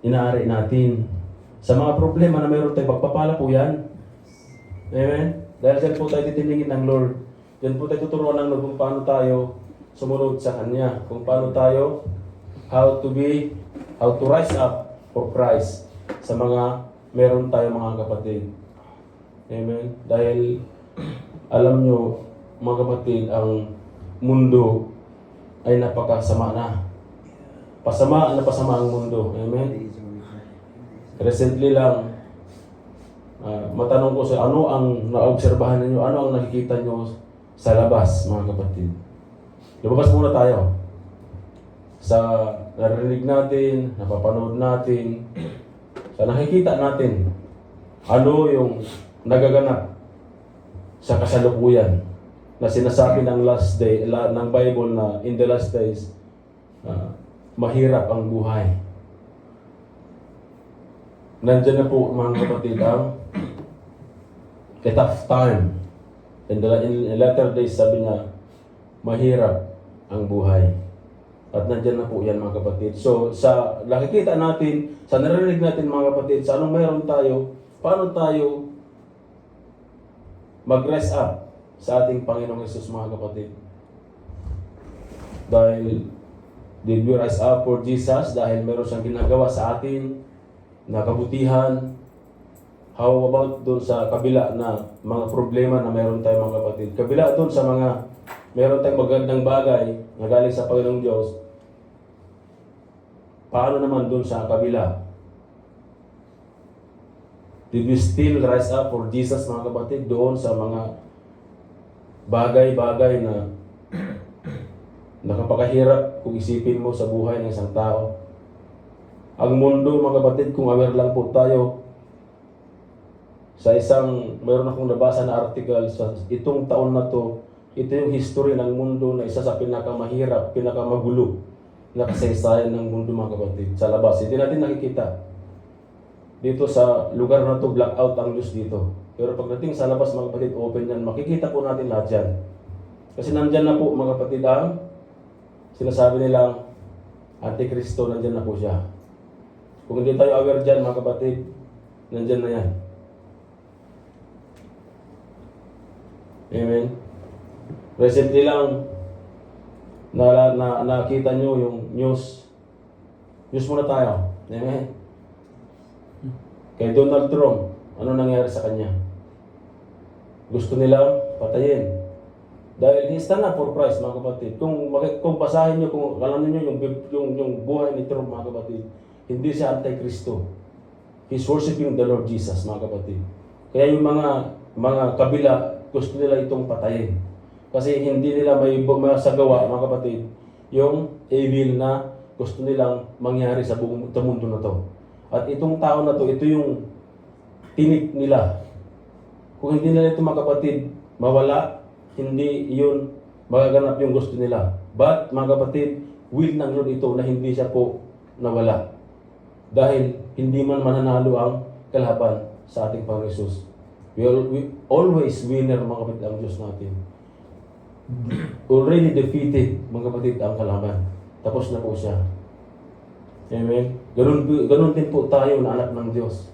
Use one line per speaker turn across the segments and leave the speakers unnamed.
inaari natin. Sa mga problema na mayroon tayo, pagpapala po yan. Amen? Dahil dyan po tayo titiningin ng Lord. Dyan po tayo tuturuan ng Lord kung paano tayo sumunod sa Kanya. Kung paano tayo, how to rise up for Christ sa mga meron tayo mga kapatid. Amen? Dahil alam nyo, mga kapatid, ang mundo ay napakasama na. Pasama ang mundo. Amen? Recently lang, matanong ko sa ano ang naobserbahan ninyo, ano ang nakikita nyo sa labas, mga kapatid. Lumabas muna tayo. Sa narinig natin, napapanood natin, sa nakikita natin, ano yung nagaganap sa kasalukuyan na sinasabi ng last day, ng Bible na in the last days, mahirap ang buhay. Nandiyan na po mga kapatid ang a tough time. In latter days, sabi niya, mahirap ang buhay. At nandiyan na po yan mga kapatid. So, sa nakikita natin, sa narinig natin mga kapatid, sa anong mayroon tayo, paano tayo mag-rise up sa ating Panginoong Hesus mga kapatid. Dahil, did we rise up for Jesus? Dahil meron siyang ginagawa sa atin na kabutihan. How about doon sa kabila na mga problema na meron tayo mga kapatid? Kabila doon sa mga meron tayong magandang bagay na galing sa Panginoong Diyos. Paano naman doon sa kabila? Did we still rise up for Jesus mga kapatid? Doon sa mga bagay-bagay na nakapakahirap kung isipin mo sa buhay ng isang tao. Ang mundo mga kapatid, kung aware lang po tayo, sa meron akong nabasa na article sa itong taon na to, ito yung history ng mundo na isa sa pinakamahirap, pinakamagulo na kasaysayan ng mundo mga kapatid. Sa labas, hindi natin nakikita. Dito sa lugar na to, blackout ang news dito. Pero pagdating sa labas mga kapatid, open yan, makikita po natin lahat yan. Kasi nandyan na po mga kapatid ang sinasabi nilang Antikristo, nandyan na po siya. Kung hindi tayo aware dyan mga kapatid, nandyan na yan. Amen. Recently lang nakita nyo yung news. News muna tayo. Amen. Kay Donald Trump, ano nangyari sa kanya? Gusto nilang patayin. Dahil he stand up for Christ mga kapatid. Kung basahin nyo, kung alam niyo yung buhay ni Trump mga kapatid, hindi siya anti-Kristo. He's worshiping the Lord Jesus mga kapatid. Kaya yung mga kabila, gusto nila itong patayin. Kasi hindi nila may masagawa, mga kapatid, yung evil na gusto nilang mangyari sa buong mundo na to. At itong tao na to, ito yung tinik nila. Kung hindi nila ito mga kapatid mawala, hindi yun magaganap yung gusto nila. But mga kapatid, will ng Lord ito na hindi siya po nawala. Dahil hindi man mananalo ang kalaban sa ating Panginoon Hesus. We always winner mga kapatid ang Diyos natin. Already defeated mga kapatid ang kalaban. Tapos na po siya. Amen? Ganun din po tayo na anak ng Diyos.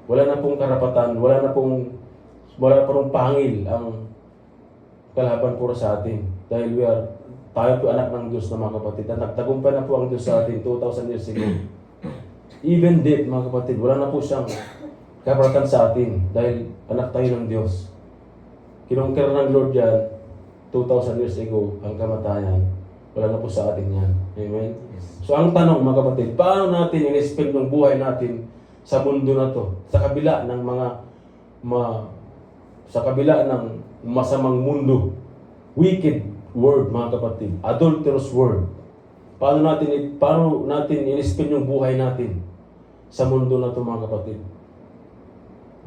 Wala na pong karapatan, wala na pong pangil ang kalaban po sa atin. Dahil tayo po anak ng Diyos na mga kapatid. Nagtagumpay na po ang Diyos sa atin 2,000 years ago. Even death, mga kapatid, wala na po siyang karapatan sa atin dahil anak tayo ng Diyos. Kinongker ng Lord yan 2,000 years ago ang kamatayan. Wala na po sa atin yan. Amen? So ang tanong mga kapatid, paano natin in-spend ng buhay natin sa mundo na to? Sa kabila ng masamang mundo, wicked world mga kapatid, adulterous world. Paano natin in-spend yung buhay natin sa mundo na ito mga kapatid?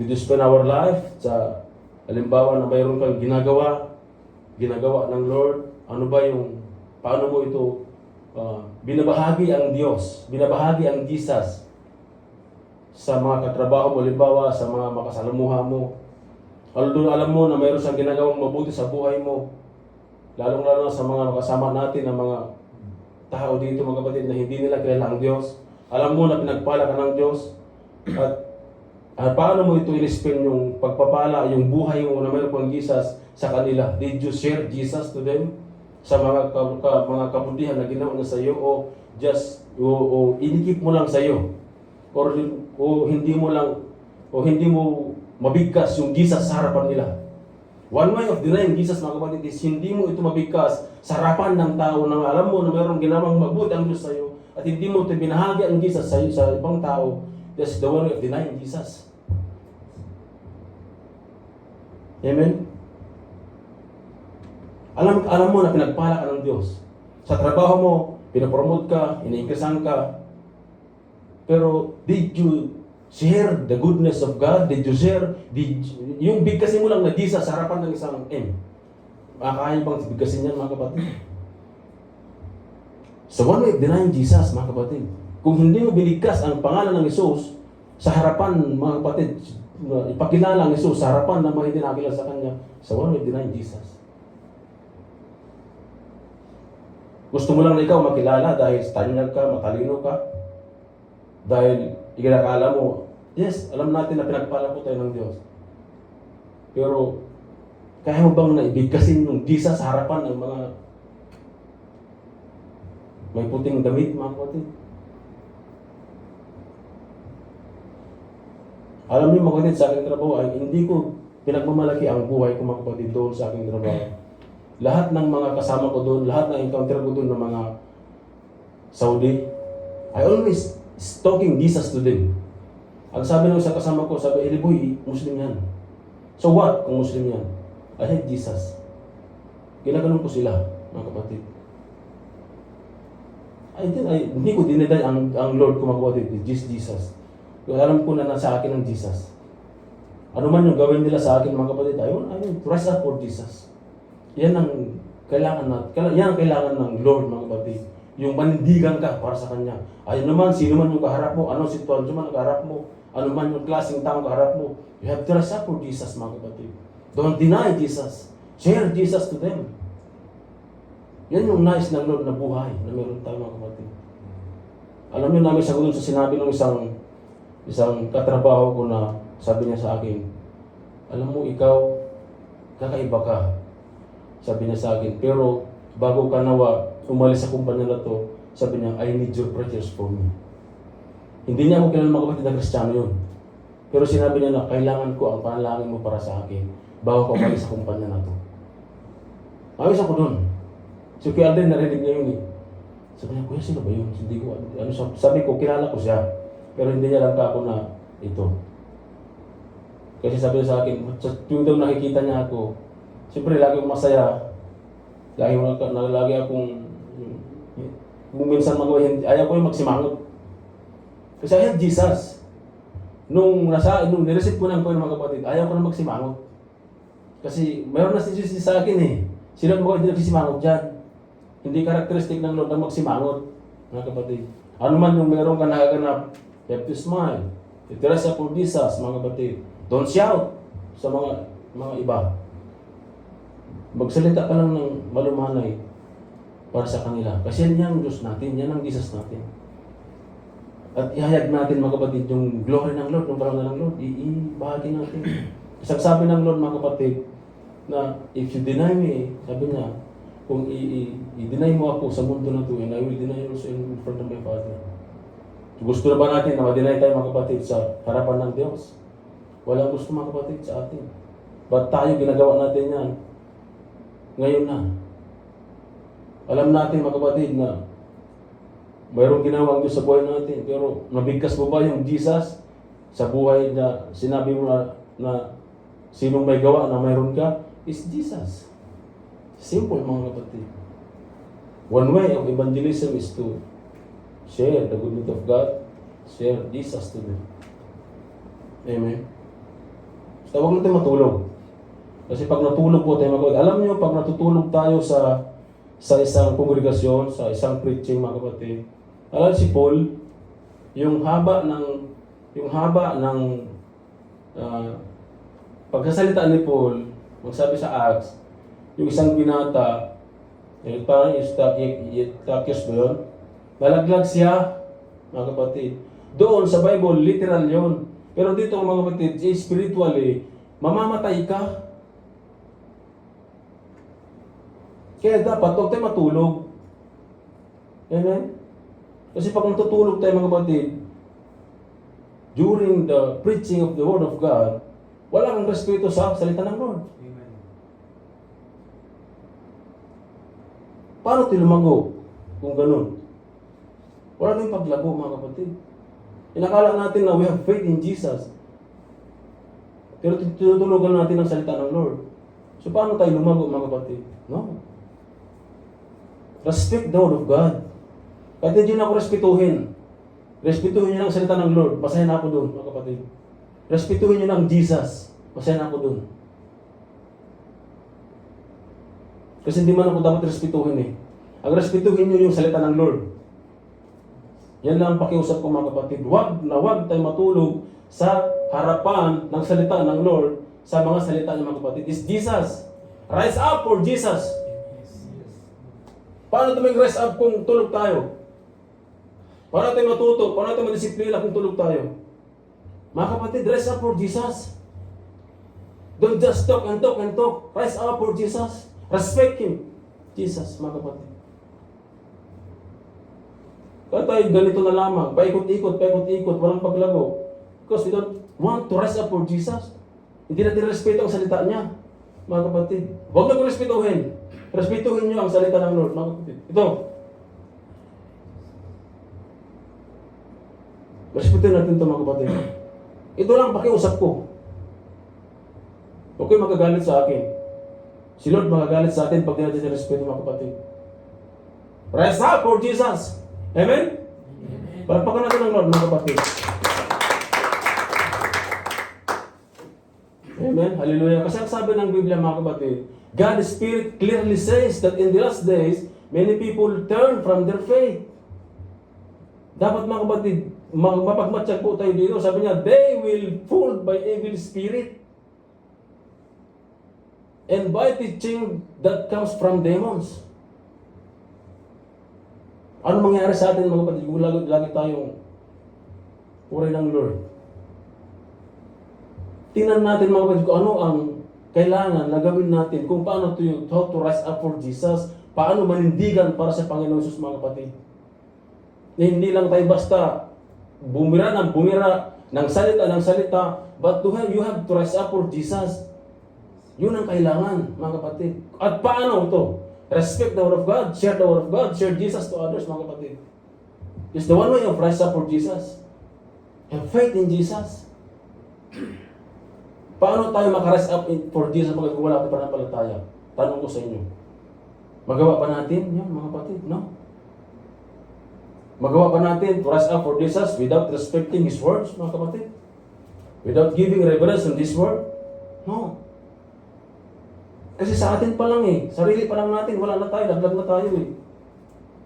Did you spend our life sa halimbawa na mayroon kang ginagawa ng Lord? Paano mo ito binabahagi ang Diyos, binabahagi ang Jesus sa mga katrabaho mo, halimbawa sa mga makasalamuha mo? Alam mo na mayroon siyang ginagawang mabuti sa buhay mo, lalong-lalo sa mga makasama natin na mga tao dito mga kapatid na hindi nila kilala ang Diyos. Alam mo na pinagpala ka ng Diyos. At paano mo ito i-explain yung pagpapala, yung buhay mo na mayroon pang Jesus sa kanila? Did you share Jesus to them? Sa mga mga kabutihan na ginawa na sa iyo, o just inikip mo lang sa iyo, o hindi mo mabigkas yung Jesus sa harapan nila. One way of denying Jesus mga kapatid is hindi mo ito mabigkas sa harapan ng tao na alam mo na mayroong ginawang mabuti ang Diyos sa iyo, at hindi mo ito binahagi ang Jesus sa iyo sa ibang tao. That's the one way of denying Jesus. Amen? Alam mo na pinagpala ka ng Diyos. Sa trabaho mo, pinapromote ka, iniingkasan ka. Pero did you share the goodness of God? Did you share? Yung bigkasin mo lang na Jesus sa harapan ng isang M. Makakaya bang bigkasin yan mga kapatid? So one way of denying Jesus mga kapatid. Kung hindi mo binigkas ang pangalan ng Jesus sa harapan mga kapatid, ipakilala ang Jesus sa harapan ng mga hindi nakakilala sa Kanya, so one way of denying Jesus. Gusto mo lang na ikaw makilala dahil tanyag ka, matalino ka. Dahil ikinakala mo, yes, alam natin na pinagpala po tayo ng Diyos. Pero, kaya mo bang naibigkasin yung Jesus sa harapan ng mga may puting damit, mga kapatid? Alam niyo mga kapatid, sa aking trabaho ay hindi ko pinagmamalaki ang buhay ko mga kapatid doon sa aking trabaho. Lahat ng mga kasama ko doon, lahat ng encounter ko doon ng mga Saudi, I always talking Jesus to them. Ang sabi ng isang kasama ko, sabi, boy, Muslim yan. So what kung Muslim yan? I hate Jesus. Ginaganon ko sila, mga kapatid. Hindi ko diniday ang Lord ko, mga kapatid, Jesus. Kaya alam ko na nasa akin ang Jesus. Ano man yung gawin nila sa akin, mga kapatid, I will rise up for Jesus. Yan ang kailangan ng Lord, mga kapatid. Yung manindigan ka para sa Kanya. Ayun naman, sino man yung kaharap mo, anong sitwasyon man ang kaharap mo, ano man yung klaseng taong kaharap mo, you have to rise up for Jesus, mga kapatid. Don't deny Jesus. Share Jesus to them. Yan yung nais ng Lord na buhay na meron tayo, mga kapatid. Alam niyo namin sagutin sa sinabi ng isang katrabaho ko na sabi niya sa akin, alam mo, ikaw, kakaiba ka. Sabi niya sa akin, pero bago ka nawa umalis sa kumpanya na to, sabi niya, I need your prayers for me. Hindi niya ako kilala mga kapatid na Kristiyano yun. Pero sinabi niya na, kailangan ko ang panalangin mo para sa akin bago ka umalis sa kumpanya na to. Ayos ako doon. Si Kuya Alden, narinig niya yun eh. Sabi niya, Kuya, sino ba yun? Hindi ko, sabi ko, kilala ko siya. Pero hindi niya lang ka ako na ito. Kasi sabi niya sa akin, yung daw nakikita niya ako, siyempre, lagi akong masaya. Lagi akong, kung minsan ayaw ko yung magsimangot. Kasi I have Jesus. Nung nireceive ko ng mga kapatid, ayaw ko na magsimangot. Kasi mayroon na si Jesus sa akin eh. Sino mo hindi nagsimangot dyan? Hindi karakteristik ng Lord na magsimangot, mga kapatid. Ano man yung mayroon ka nakaganap, you have to smile. Itiras sa for Jesus, mga kapatid. Don't shout sa mga iba. Magsalita ka lang ng malumanay para sa kanila. Kasi yan ang Diyos natin, yan ang Jesus natin. At ihayag natin mga kapatid yung glory ng Lord, yung parangal ng Lord, ibahagi natin. Isang sabi ng Lord mga kapatid, na if you deny me, sabi niya, kung i-deny mo ako sa mundo na ito, and I will deny you also in front of my Father. Gusto na ba natin na ma-deny tayo mga kapatid sa harapan ng Diyos? Walang gusto mga kapatid sa atin. Ba't tayo ginagawa natin yan? Ngayon na. Alam natin mga kapatid na mayroong ginawang Diyos sa buhay natin. Pero nabigkas mo ba yung Jesus sa buhay na sinabi mo na sinong may gawa na mayroon ka? Is Jesus. Simple mga kapatid. One way of evangelism is to share the goodness of God, share Jesus to them. Amen. Basta huwag natin matulog. Kasi pag natulog po tayo mga kapatid, alam niyo, pag natutulog tayo sa isang kongregasyon, sa isang preaching mga kapatid, alam si Paul, yung haba ng pagkasalita ni Paul, magsabi sa Acts, yung isang binata, Eutychus ba yun? Nalaglag siya, mga kapatid. Doon sa Bible, literal yon. Pero dito mga kapatid, spiritually, mamamatay ka. Kaya dapat huwag tayo matulog. Amen? Kasi pag natutulog tayo mga kapatid, during the preaching of the Word of God, wala kang respeto sa salita ng Lord.
Amen.
Paano tayo lumago kung ganun? Wala tayong paglago mga kapatid. Inakala natin na we have faith in Jesus. Pero tinutulugan natin ang salita ng Lord. So paano tayo lumago mga kapatid? No. Respect the Word of God. Kahit hindi na ako respetuhin. Respetuhin niyo ang salita ng Lord. Masaya na ako doon, mga kapatid. Respetuhin niyo ng Jesus. Masaya na ako doon. Kasi hindi man ako dapat respetuhin eh. Ang respetuhin niyo yung salita ng Lord. Yan lang ang pakiusap ko mga kapatid. Huwag tayo matulog sa harapan ng salita ng Lord sa mga salita niya mga kapatid. Is Jesus. Rise up for Jesus. Paano tayo mag-rise up kung tulog tayo? Paano tayo matuto? Paano tayo madisiplina kung tulog tayo? Mga kapatid, rise up for Jesus. Don't just talk and talk and talk. Rise up for Jesus. Respect Him. Jesus, mga kapatid. Kaya tayo ganito na lamang. Paikot-ikot, walang paglago. Because we don't want to rise up for Jesus. Hindi natin respeto ang salita niya. Mga kapatid, huwag na kong respetuhin. Respetuhin niyo ang salita ng Lord, mga kapatid. Ito. Respetuhin natin ito, mga kapatid. Ito lang pakiusap ko. Huwag kayo magagalit sa akin. Si Lord magagalit sa atin pag di natin respeto, mga kapatid. Rise up for Jesus. Amen? Amen. Palakpakan natin ang Lord, mga kapatid. Amen? Hallelujah. Kasi ang sabi ng Biblia, mga kapatid, God's Spirit clearly says that in the last days, many people turn from their faith. Dapat mga kapatid, mapagmatsyag po tayo dito. Sabi niya, they will fooled by evil spirit and by teaching that comes from demons. Ano mangyari sa atin mga kapatid kung lagi tayong puri ng Lord? Tingnan natin mga kapatid kung ano ang kailangan na gawin natin, kung paano how to rise up for Jesus, paano manindigan para sa Panginoon Jesus mga kapatid. Na hindi lang tayo basta bumira ng salita, but you have to rise up for Jesus. Yun ang kailangan mga kapatid. At paano ito? Respect the Word of God, share the Word of God, share Jesus to others mga kapatid. It's the one way of rise up for Jesus. Have faith in Jesus. Paano tayo makarise up for Jesus pag wala tayo pananampalataya? Tanong ko sa inyo. Magawa pa natin? Yan, mga kapatid, no? Magawa pa natin to rise up for Jesus without respecting His words, mga kapatid? Without giving reverence on His word? No. Kasi sa atin pa lang eh. Sarili pa lang natin. Wala na tayo. Laglag na tayo eh.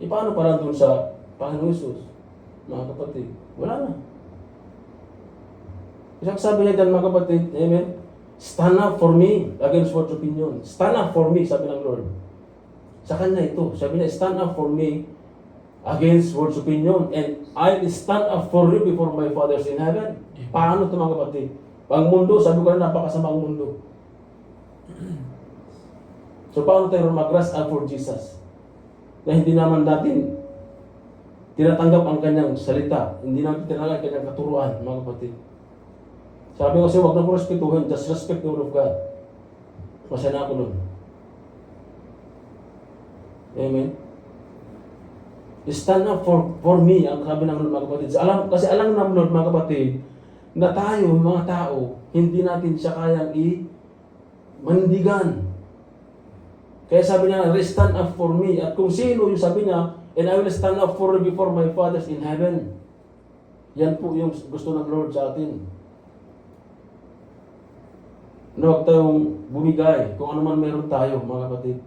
E paano pa lang dun sa Panginoon Jesus? Mga kapatid, wala na. Isang sabi niya dyan mga kapatid, amen, stand up for me against world's opinion. Stand up for me, sabi ng Lord. Sa Kanya ito. Sabi niya, stand up for me against world's opinion and I will stand up for you before my fathers in heaven. Paano ito mga kapatid? Ang mundo, sabi ko na napakasama ang mundo. So paano tayo mag-rise up for Jesus? Na hindi naman natin tinatanggap ang Kanyang salita. Hindi natin tinatanggap ang Kanyang katuruan, mga kapatid. Sabi ko kasi huwag na po respetuhin, just respect the Word of God. Masaya na ako nun. Amen? Stand up for me, ang sabi ng Lord mga kapatid. Kasi alam ng Lord mga kapatid, na tayo, mga tao, hindi natin siya kayang manindigan. Kaya sabi niya, stand up for me. At kung sino yung sabi niya, and I will stand up for you before my fathers in heaven. Yan po yung gusto ng Lord sa atin. Na huwag tayong bumigay kung ano man meron tayo, mga kapatid.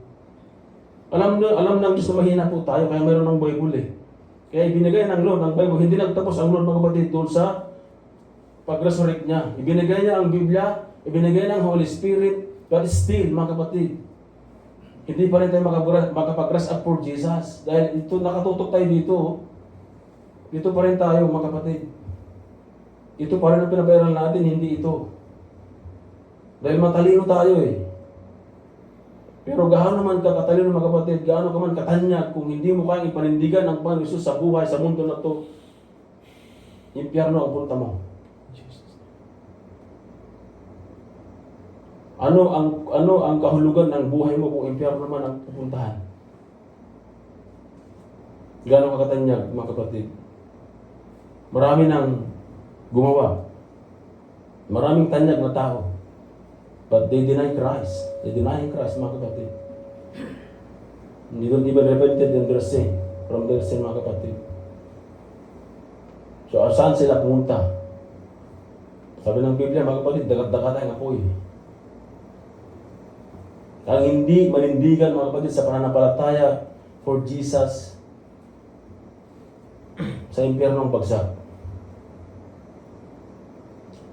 Alam ng Diyos na mahina po tayo, kaya meron ng Bible eh. Kaya ibinigay ng Lord ng Bible. Hindi nagtapos ang Lord, mga kapatid, doon sa pag-resurrect niya. Ibinigay niya ang Biblia, ibinigay ng Holy Spirit, but still, mga kapatid, hindi pa rin tayo makapag-rise up for Jesus. Dahil ito, nakatutok tayo dito. Dito pa rin tayo, mga kapatid. Ito pa rin ang pinabayaran natin, hindi ito. Dahil matalino tayo eh. Pero gaano man ka katalino, mga kapatid, gaano ka man katanyag, kung hindi mo kayang ipanindigan ang Panginoon Jesus sa buhay, sa mundo na to, impyerno ang punta mo. Ano ang kahulugan ng buhay mo kung impyerno naman ang pupuntahan? Gaano ka katanyag, mga kapatid? Marami nang gumawa. Maraming tanyag na tao. But they deny Christ. They deny Christ, mga kapatid. They don't even repented in their sin. From their sin, mga kapatid. So, saan sila pumunta? Sabi ng Biblia, mga kapatid, dagat-dagat ang apoy. Ang hindi manindigan, mga kapatid, sa pananampalataya for Jesus sa impyernong bagsak.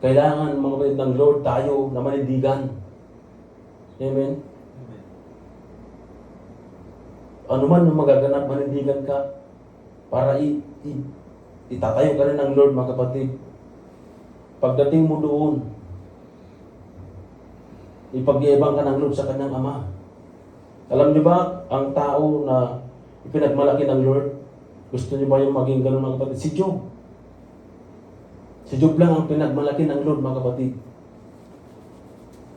Kailangan, mga kapatid, ng Lord tayo na manindigan. Amen? Ano man ang magaganap, manindigan ka para itatayo ka rin ng Lord, mga kapatid. Pagdating mo doon, ipag-iibang ka ng Lord sa kanyang Ama. Alam niyo ba, ang tao na ipinagmalaki ng Lord, gusto niyo ba yung maging ganun, mga kapatid? Si Job. Si Job lang ang pinagmalaki ng Lord, mga kapatid.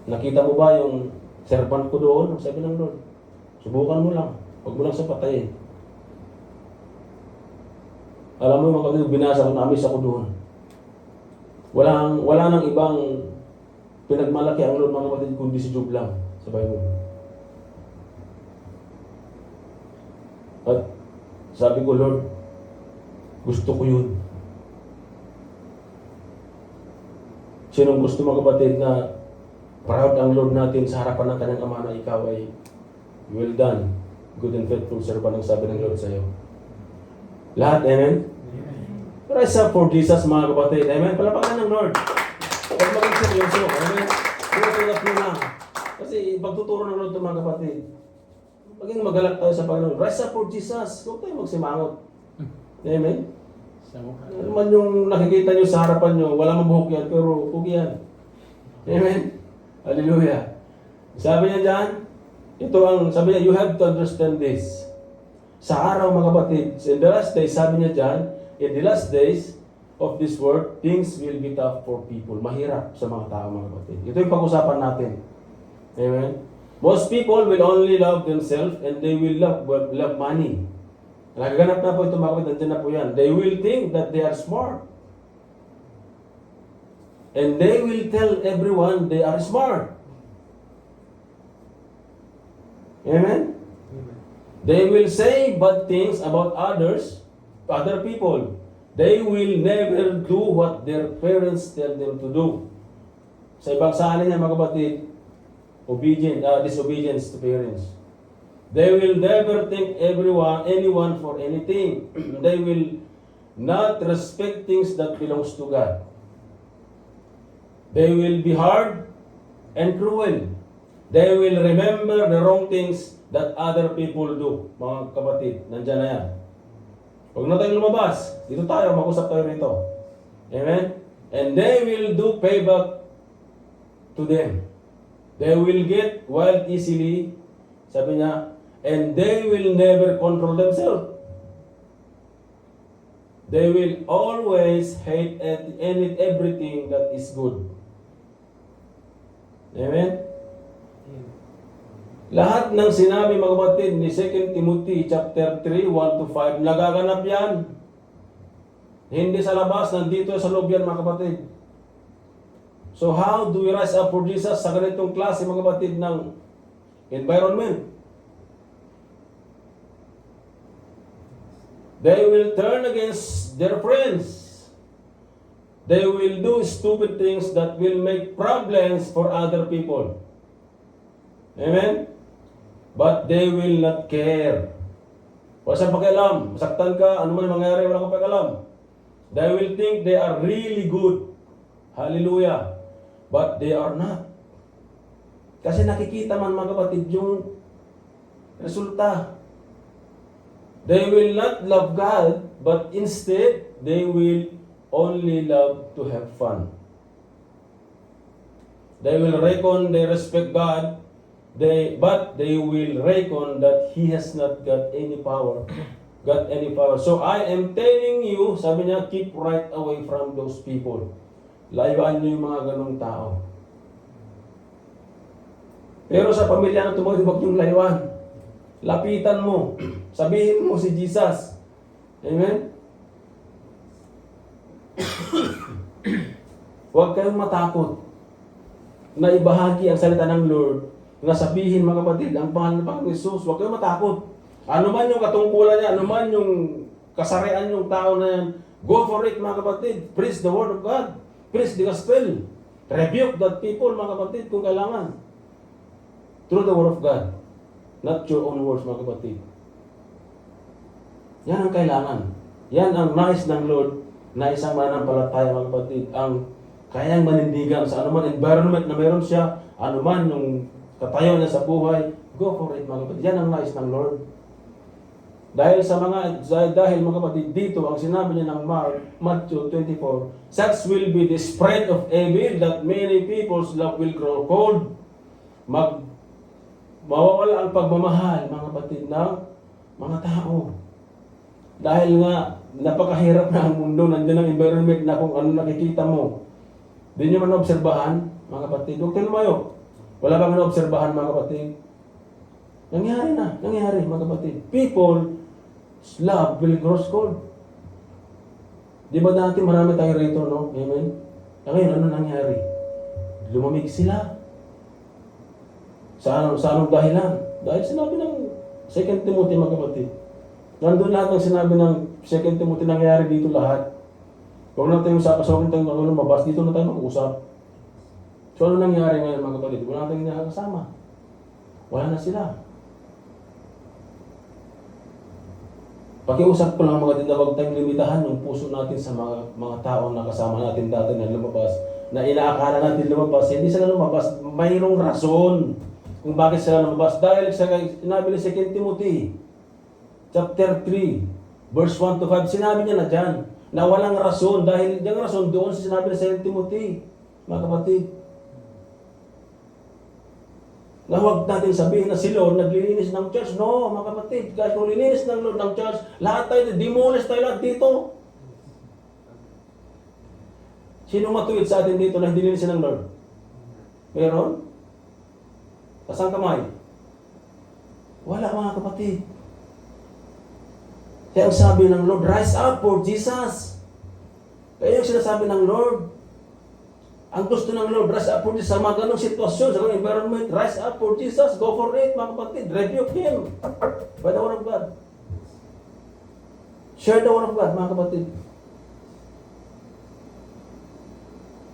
Nakita mo ba yung servant ko doon? Sabi ng Lord, subukan mo lang. Huwag mo lang sa patayin. Alam mo, mga kapatid, binasa ko, naamis ako doon. Wala nang ibang pinagmalaki ang Lord, mga kapatid, kundi si Job lang sa Bible. At sabi ko, Lord, gusto ko yun. Sinong gusto, mga kapatid, na proud ang Lord natin sa harapan ng kanyang Ama na ikaw ay well done, good and faithful servant, ang sabi ng Lord sa iyo. Lahat, amen? Rise up for Jesus, mga kapatid. Amen? Palapakan ng Lord. Huwag maging seryoso. Amen? Tulad mo lang. Kasi pagtuturo ng Lord ito, mga kapatid, maging magalak tayo sa Panginoon. Rise up for Jesus. Huwag tayo magsimangot. Amen? Ano man yung nakikita nyo sa harapan nyo, wala mabuhok yan, pero pugi yan. Amen? Hallelujah. Sabi niya dyan, sabi niya, you have to understand this. Sa araw, mga kapatid, in the last days, sabi niya dyan, in the last days of this world, things will be tough for people. Mahirap sa mga tao, mga kapatid. Ito yung pag-usapan natin. Amen? Most people will only love themselves and they will love money. Nagaganap na po ito, mga kapatid, nandiyan na po yan. They will think that they are smart. And they will tell everyone they are smart. Amen? They will say bad things about other people. They will never do what their parents tell them to do. Sa ibang salin niya, mga kapatid, disobedience to parents. They will never thank anyone for anything. They will not respect things that belongs to God. They will be hard and cruel. They will remember the wrong things that other people do. Mga kapatid, nandyan na yan. Huwag na tayong lumabas. Dito tayo, mag-usap tayo rito. Amen? And they will do payback to them. They will get wild easily. Sabi niya, and they will never control themselves. They will always hate everything that is good. Amen? Lahat ng sinabi, mga kapatid, ni 2 Timothy chapter 3, 1-5, nagaganap yan. Hindi sa labas, nandito sa loob yan, mga kapatid. So how do we rise up for Jesus sa ganitong klase, mga kapatid, ng environment? They will turn against their friends. They will do stupid things that will make problems for other people. Amen? But they will not care. Wala siyang pakialam. Masaktan ka, ano man mangyari, wala kang pakialam. They will think they are really good. Hallelujah. But they are not. Kasi nakikita man, mga kapatid, yung Resulta, they will not love God, but instead, they will only love to have fun. They will reckon they respect God, but they will reckon that He has not got any power. So I am telling you, sabi niya, keep right away from those people. Layuan niyo yung mga ganong tao. Pero sa pamilya na tumawid, huwag yung layuan. Lapitan mo. Sabihin mo si Jesus. Amen? Huwag kayong matakot na ibahagi ang salita ng Lord, na sabihin mga kapatid, ang pangalan ng Panginoon Jesus. Huwag kayong matakot. Ano man yung katungkulan niya, ano man yung kasarian yung tao na yan, go for it mga kapatid. Preach the word of God. Preach the gospel. Rebuke that people mga kapatid kung kailangan. Through the word of God. Not your own words mga kapatid. Yan ang kailangan. Yan ang nais ng Lord na isang mananampalataya mga kapatid. Ang kayang manindigan sa anuman environment na meron siya, anuman yung katayo niya sa buhay, go for it mga kapatid. Yan ang nais ng Lord. Dahil mga kapatid, dito ang sinabi niya ng Matthew 24, such will be the spread of evil that many people's love will grow cold. Mawawala ang pagmamahal, mga kapatid, ng mga tao. Dahil nga, napakahirap na ang mundo, nandiyan ang environment na kung ano nakikita mo. Di nyo man naobserbahan, mga kapatid. Huwag tayo lumayo. Wala bang naobserbahan, mga kapatid? Nangyari, mga kapatid. People's love will grow cold. Di ba dati marami tayo rito, no? Amen? Ngayon, ano nangyari? Lumamig sila. Sa anong dahilan? Dahil sinabi ng 2 Timothy, mga kapatid. Nandun lahat ng sinabi ng 2 Timothy nangyayari dito lahat. Huwag na tayong pasawin tayong lumabas. Dito na tayo mag-usap. So ano nangyayari ngayon mga kapatid? Wala na tayong nakakasama. Wala na sila. Pakiusap ko lang mga kapatid na huwag tayong limitahan yung puso natin sa mga tao na kasama natin dati na lumabas. Na inaakala natin lumabas. Hindi sila lumabas. Mayroong rason kung bakit sila lumabas. Dahil sa sinabi ni 2 Timothy, chapter 3, verse 1 to 5, sinabi niya na dyan, na walang rason. Dahil yung rason doon sa sinabi ni 2 Timothy, mga kapatid. Na huwag natin sabihin na si Lord naglilinis ng church. No, mga kapatid. Kahit kung lilinis ng Lord ng church, lahat tayo, demolish tayo lahat dito. Sino matuwid sa atin dito na hindi linisin ng Lord? Meron? Kasang kamay? Wala mga kapatid. Kaya ang sabi ng Lord, rise up for Jesus. Kaya yung sinasabi ng Lord, ang gusto ng Lord, rise up for Jesus sa mga ganong sitwasyon, sa ganong environment, rise up for Jesus, go for it mga kapatid, rebuke Him by the word of God. Share the word of God mga kapatid.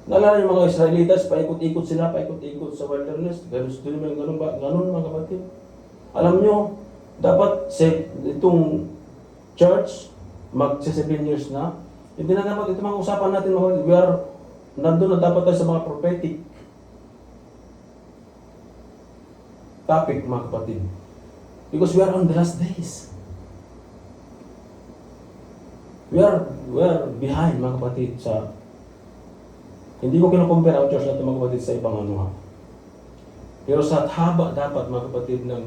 Naalala yung mga Israelitas, paikot-ikot sila, paikot-ikot sa wilderness. Ganun mga kapatid. Alam nyo, dapat itong church, mag-7 years na, hindi na dapat ito mga usapan natin, nandun na dapat tayo sa mga prophetic topic mga kapatid. Because we are on the last days. We are behind mga kapatid sa hindi ko kino-compare ang church natin mga kapatid sa ibang ano ha. Pero sa haba dapat mga kapatid ng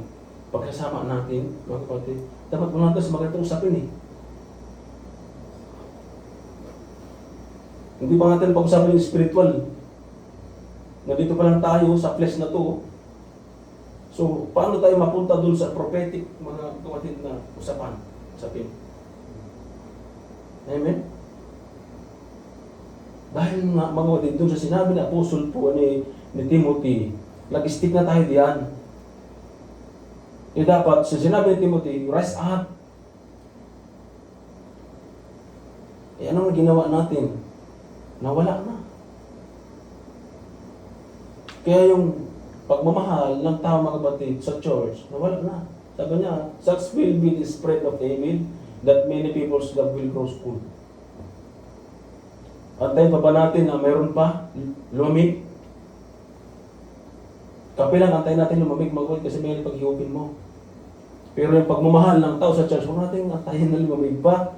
pagkasama natin mga kapatid, dapat muna natin sa magandang usapin eh. Hindi pa natin pag-usapan yung spiritual. Nandito pa lang tayo sa flesh na to. So, paano tayo mapunta dun sa prophetic mga kapatid na usapin? Amen? Dahil nga mga kapatid, dun sa sinabi na apostle po ni Timothy, nag-stick na tayo diyan. Dapat, sa sinabi ni Timothy, rise up. Anong ginawa natin? Nawala na. Kaya yung pagmamahal ng tao mga kapatid sa church, nawala na. Sabi niya, such will be the spread of evil that many people's love will grow cold. Antayin pa ba natin na mayroon pa lumamig? Kape lang, antayin natin lumamig mga kapatid kasi may paghihupin mo. Pero yung pagmamahal ng tao sa church, huwag natin antayin na lumamig pa.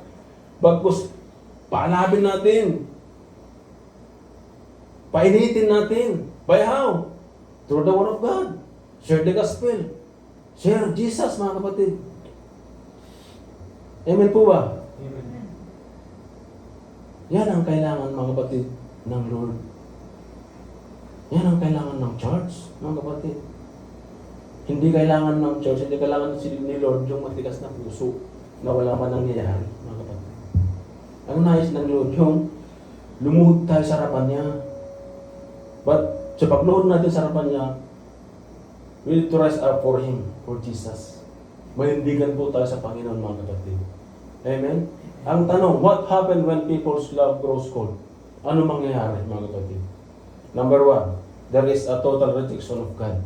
Bagkus, paalabin natin. Painitin natin. By how? Through the Word of God. Share the Gospel. Share Jesus, mga kapatid. Amen po ba?
Amen.
Yan ang kailangan, mga kapatid, ng Lord. Yan ang kailangan ng church, mga kapatid. Hindi kailangan ng church, hindi kailangan ni Lord yung matigas na puso na wala man nangyayari, mga kapatid. Ang nais ng Lord yung lumuhod tayo sa harapan niya. But sa pagluhod natin sa harapan niya, we need to rise up for Him, for Jesus. Manindigan po tayo sa Panginoon, mga kapatid. Amen? Ang tanong, what happened when people's love grows cold? Ano mangyayari, mga kapatid? Number one, there is a total rejection of God.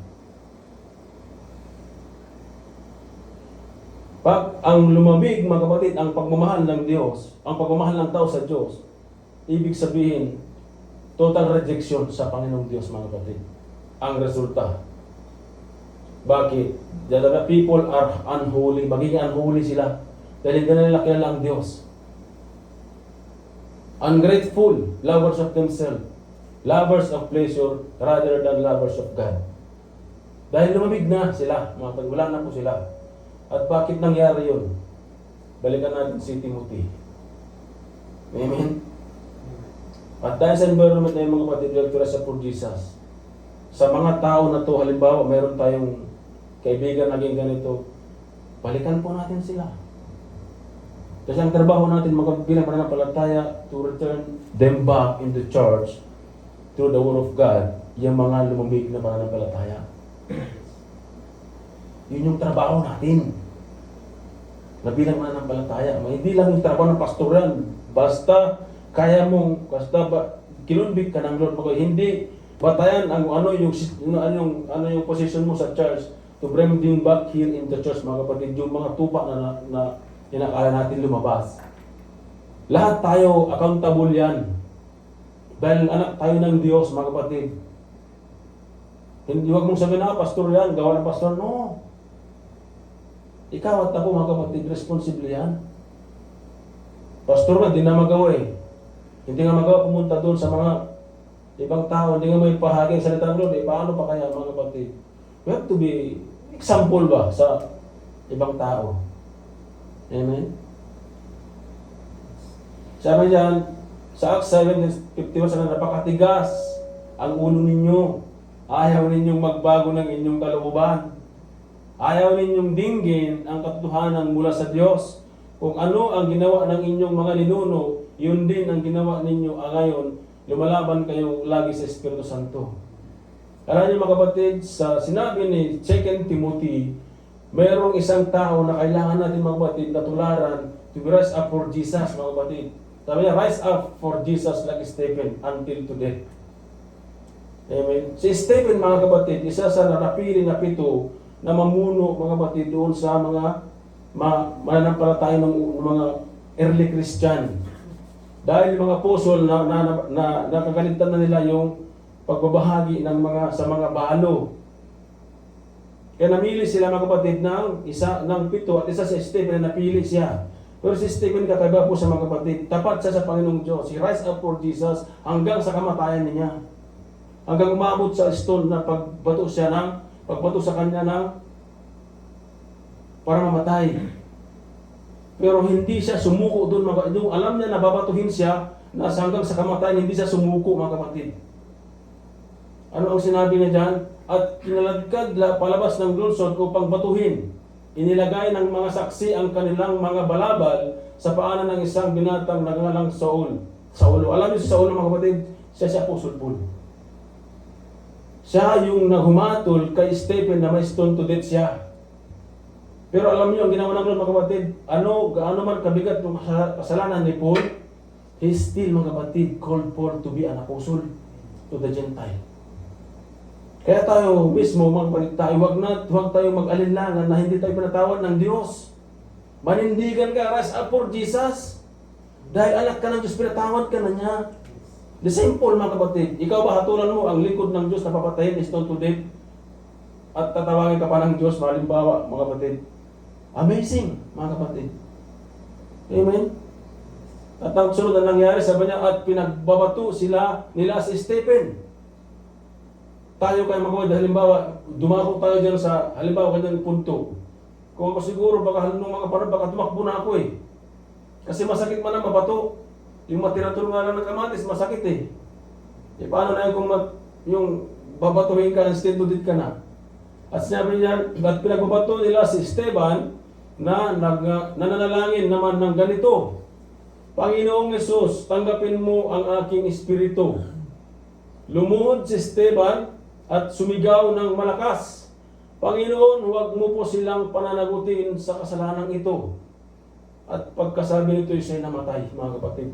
Pag ang lumamig, mga kapatid, ang pagmamahal ng Diyos, ang pagmamahal ng tao sa Diyos, ibig sabihin, total rejection sa Panginoong Diyos, mga kapatid. Ang resulta. Bakit? Dahil the people are unholy, magiging unholy sila. Dahil hindi na nila kilala ang Diyos. Ungrateful, lovers of themselves, lovers of pleasure rather than lovers of God. Dahil lumamig na sila, mga kapatid, wala na po sila. At bakit nangyari yun? Balikan natin si Timothy. Amen? At dahil sa environment na yung mga kapatid, director sa for Jesus. Sa mga tao na to, halimbawa, mayroon tayong kaibigan naging ganito, balikan po natin sila. Kasi ang trabaho natin, magbilang pananampalataya to return them back in the church through the Word of God, yung mga lumamig na pananampalataya. Yun yung trabaho natin. Na bilang mananampalataya. Hindi lang yung trabaho ng pastor yan. Basta kaya mong, kilunbig ka ng Lord. Hindi batayan ang ano yung position mo sa church to bring them back here in the church, mga kapatid. Yung mga tupa na inakala natin lumabas. Lahat tayo accountable yan. Dahil anak tayo ng Diyos, mga kapatid. Hindi, wag mong sabihin na, pastor yan, gawa ng pastor. No. Ikaw at ako, mga kapatid, responsible yan. Pastor nga, di na magawa eh. Hindi nga magawa pumunta doon sa mga ibang tao, hindi nga may pahagi ang salita ng Lord. Paano pa kaya, mga kapatid? We have to be example ba sa ibang tao? Amen? Sabi diyan, sa Acts 7:51, sabi, napakatigas ang ulo ninyo. Ayaw ninyong magbago ng inyong kalooban. Ayaw ninyong dinggin ang katotohanan mula sa Diyos. Kung ano ang ginawa ng inyong mga ninuno, yun din ang ginawa ninyo ngayon. Lumalaban kayo lagi sa Espiritu Santo. Alam niyo, mga kapatid, sa sinabi ni 2 Timothy, mayroong isang tao na kailangan natin, mga kapatid, na tularan to rise up for Jesus, mga kapatid. Sabi niya, rise up for Jesus like Stephen until to death. Amen. Si Stephen, mga kapatid, isa sa napili na 7 na mamuno, mga kapatid, doon sa mga mananampalataya ng mga early Christian. Dahil mga apostol nakagalitan na nila yung pagbabahagi ng sa mga balo. Kaya namili sila, mga kapatid, ng 7 at isa si Stephen na napili siya. Pero si Stephen kakaiba po sa mga kapatid. Tapat siya sa Panginoong Diyos. He rise up for Jesus hanggang sa kamatayan niya. Hanggang umabot sa stone na pagbato sa kanya ng para mamatay. Pero hindi siya sumuko doon. Alam niya na babatuhin siya na hanggang sa kamatayan, hindi siya sumuko, mga kapatid. Ano ang sinabi niya dyan? At kinalagkad palabas ng lungsod upang batuhin. Inilagay ng mga saksi ang kanilang mga balabal sa paanan ng isang binatang nagngalang Saulo. Alam niyo si Saulo, mga kapatid, siya Apostle Paul. Siya yung naghumatol kay Stephen na may stone to death siya. Pero alam niyo, ang ginawa ng Lord, mga kapatid, gaano man kabigat yung kasalanan ni Paul, he still, mga kapatid, called Paul to be an apostle to the Gentile. Kaya tayo mismo, mga kapatid, huwag tayo mag-alinlangan na hindi tayo pinatawad ng Diyos. Manindigan ka, rise up for Jesus. Dahil anak ka ng Diyos, pinatawad ka na niya. The simple, mga kapatid. Ikaw ba hatulan mo ang likod ng Diyos na papatayin, stone to death? At tatawagin ka pa ng Diyos, halimbawa, mga kapatid. Amazing, mga kapatid. Amen? At ang sunod na nangyari, sabi niya, at pinagbabato nila si Stephen. Tayo kayo magawad, halimbawa, dumako tayo dyan sa, halimbawa, kanyang punto. Kung ako siguro, baka nung mga panahon, baka tumakbo na ako eh. Kasi masakit man ang mabato. Yung matira-turo nga lang ng kamatis, masakit eh. E paano na yun kung yung babatuhin ka, instead dudit ka na. At sinabi niya, at pinagbabato nila si Esteban na nananalangin naman ng ganito. Panginoong Yesus, tanggapin mo ang aking espiritu. Lumuhod si Esteban at sumigaw ng malakas. Panginoon, huwag mo po silang pananagutin sa kasalanan ito. At pagkasabi nito, siya'y namatay, mga kapatid.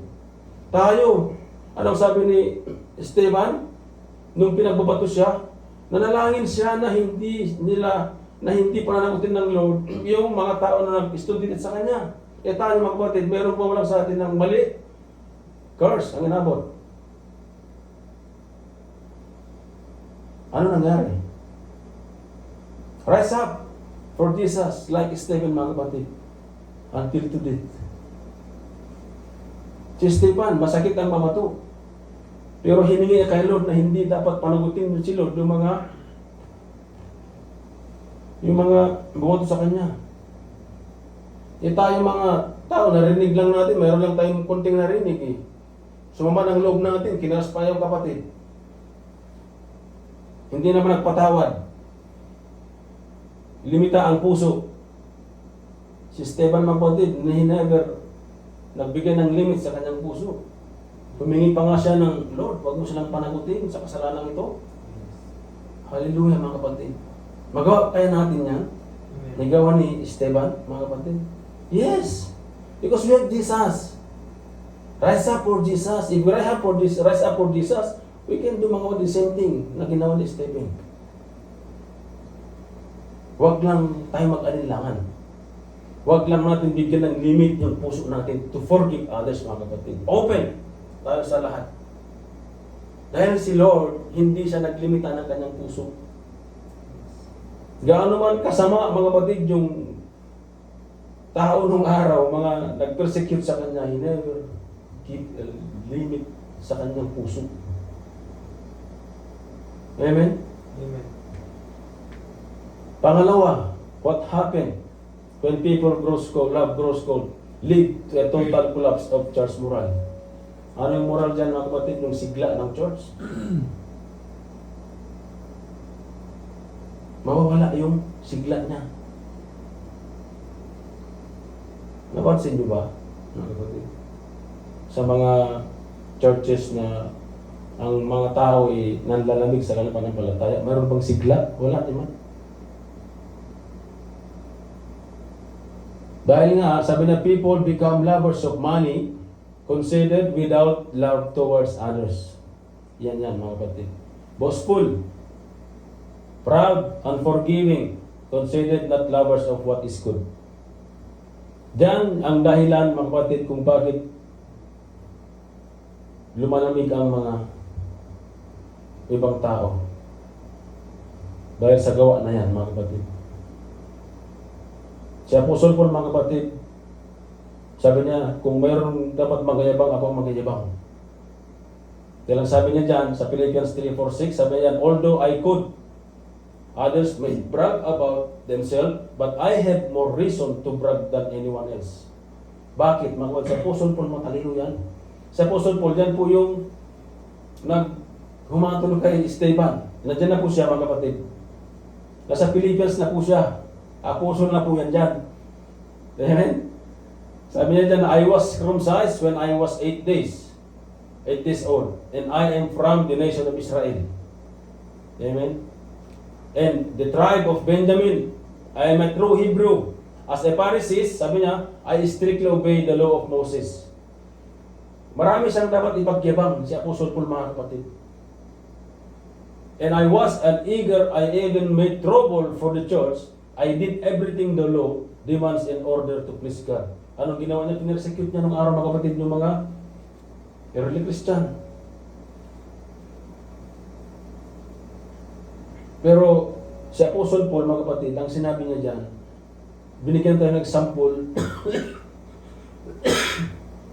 Tayo, anong sabi ni Esteban? Nung pinagbabato siya, nanalangin siya na hindi pananagutin ng Lord yung mga tao na nag-student sa kanya. E tayo, mga kapatid, meron po lang sa atin ng mali. Curse, ang inabot. Ano nangyari? Rise up for Jesus like Stephen, mga kapatid. Until to death. Si Stephen, masakit ang mamato. Pero hiningi kay Lord na hindi dapat panagutin si Lord yung mga bumoto sa kanya. E tayo mga tao, narinig lang natin, mayroon lang tayong konting narinig eh. Sumama ng loob natin, kinaras pa yung kapatid. Hindi naman nagpatawad. Limita ang puso. Si Esteban Mapotid, never nagbigay ng limit sa kanyang puso. Humingi pa nga siya ng, Lord, wag mo silang panagutin sa kasalanan ito. Hallelujah, mga kapatid. Magawa kaya natin yan? Nagawa ni Esteban, mga kapatid. Yes, because we have Jesus. Rise up for Jesus. If we rise up for Jesus, we can do mga the same thing na ginawa ni Stephen. Huwag lang tayo mag-alinlangan. Huwag lang natin bigyan ng limit yung puso natin to forgive others, mga kapatid. Open tayo sa lahat. Dahil si Lord, hindi siya naglimita ng kanyang puso. Gaano man kasama, mga kapatid, yung tao nung araw, mga nag-persecute sa kanya, he never keep a limit sa kanyang puso. Amen?
Amen.
Pangalawa, what happened when people love grows cold, lead to a total collapse of church moral? Ano yung moral dyan, mga kapatid, yung sigla ng church? Mawawala yung sigla niya. Napansin niyo ba, mga kapatid? Sa mga churches na ang mga tao ay nanlalamig sa kanilang pananampalataya, mayroon bang sigla? Wala naman. Dahil nga, sabi na, people become lovers of money, conceited without love towards others. Yan, mga kapatid. Boastful, proud, unforgiving, conceited, not lovers of what is good. Diyan ang dahilan, mga kapatid, kung bakit lumalamig ang mga ibang tao. Dahil sa gawa na yan, mga kapatid. Si Apostol Paul, mga kapatid, sabi niya, kung mayroon dapat magayabang, ako ang magayabang. Dahil ang sabi niya dyan, sa Philippians 3:4-6, sabi niya, although I could, others may brag about themselves, but I have more reason to brag than anyone else. Bakit? Mga kapatid, sa Apostol Paul, matalino yan. Sa Apostol Paul, yan po yung humatulog kay Esteban. Nandiyan na po siya, mga kapatid. Nasa Philippians na po siya. Apostol na po yan dyan. Amen? Sabi niya dyan, I was circumcised when I was 8 days old. And I am from the nation of Israel. Amen? And the tribe of Benjamin, I am a true Hebrew. As a Pharisee, sabi niya, I strictly obey the law of Moses. Marami siyang dapat ipagyabang, si Apostol Paul, mga kapatid. And I was an eager, I even made trouble for the church. I did everything the law demands in order to please God. Anong ginawa niya? Pinersecute niya nung araw, mga kapatid, yung mga early Christian. Pero si Apostle Paul, mga kapatid, ang sinabi niya dyan, binigyan tayo ng example,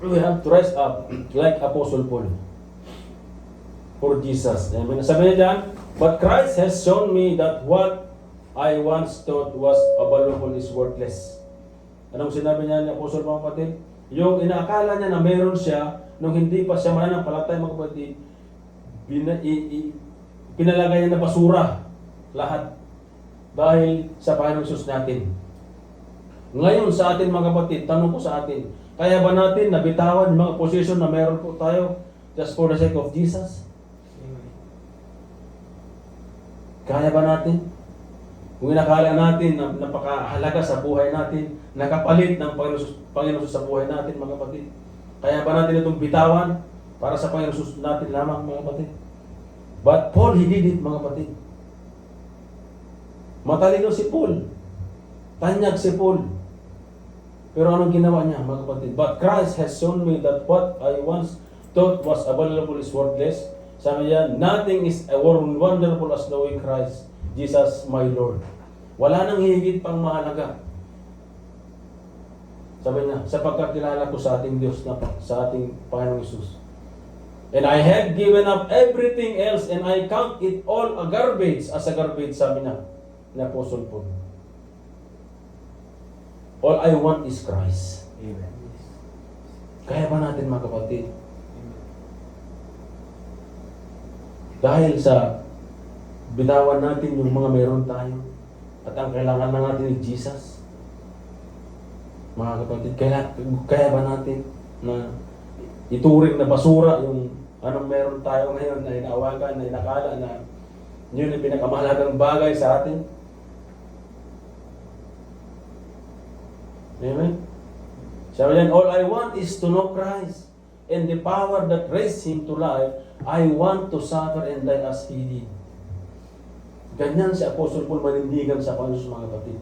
we have to rise up like Apostle Paul for Jesus. Amen. Sabi niya dyan, but Christ has shown me that what I once thought was valuable is worthless. Anong sinabi niya ni Apostle, mga kapatid? Yung inaakala niya na meron siya, nung hindi pa siya mananampalataya, mga kapatid, pinalagay niya na basura lahat dahil sa Panginoong Jesus natin. Ngayon sa atin, mga kapatid, tanong ko sa atin, kaya ba natin nabitawan yung mga position na meron po tayo just for the sake of Jesus? Kaya ba natin? Kung inakala natin na napakahalaga sa buhay natin, nakapalit ng Panginoon sa buhay natin, mga kapatid. Kaya ba natin itong bitawan para sa Panginoon natin lamang, mga kapatid? But Paul, he did it, mga kapatid. Matalino si Paul. Tanyag si Paul. Pero anong ginawa niya, mga kapatid? But Christ has shown me that what I once thought was available is worthless. Sabi niya, nothing is wonderful as knowing Christ, Jesus my Lord. Wala nang higit pang mahalaga. Sabi niya, sapagkat kilala ko sa ating Diyos na sa ating Panginoong Hesus. And I have given up everything else and I count it all a garbage, as a garbage, sabi niya, ni Apostle Paul. All I want is Christ.
Amen.
Kaya ba natin, mga kapatid? Dahil sa bitawan natin yung mga meron tayo at ang kailangan na natin ni Jesus. Mga kapatid, kaya ba natin na ituring na basura yung anong meron tayo ngayon na inaawagan, na inakala na yun ang pinakamahalagang bagay sa atin? Amen? Sabi yan, all I want is to know Christ and the power that raised Him to life. I want to suffer and die as He did. Ganyan si Apostle Paul manindigan sa Panginoon, mga kapatid.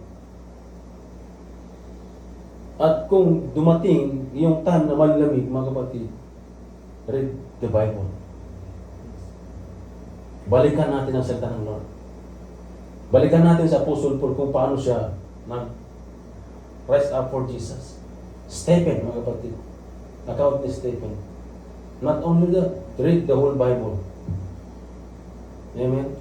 At kung dumating yung time na malamig, mga kapatid, read the Bible. Balikan natin ang salita ng Lord. Balikan natin sa Apostle Paul kung paano siya rise up for Jesus. Stephen, mga kapatid. Account ni Stephen. Not only that, read the whole Bible. Amen?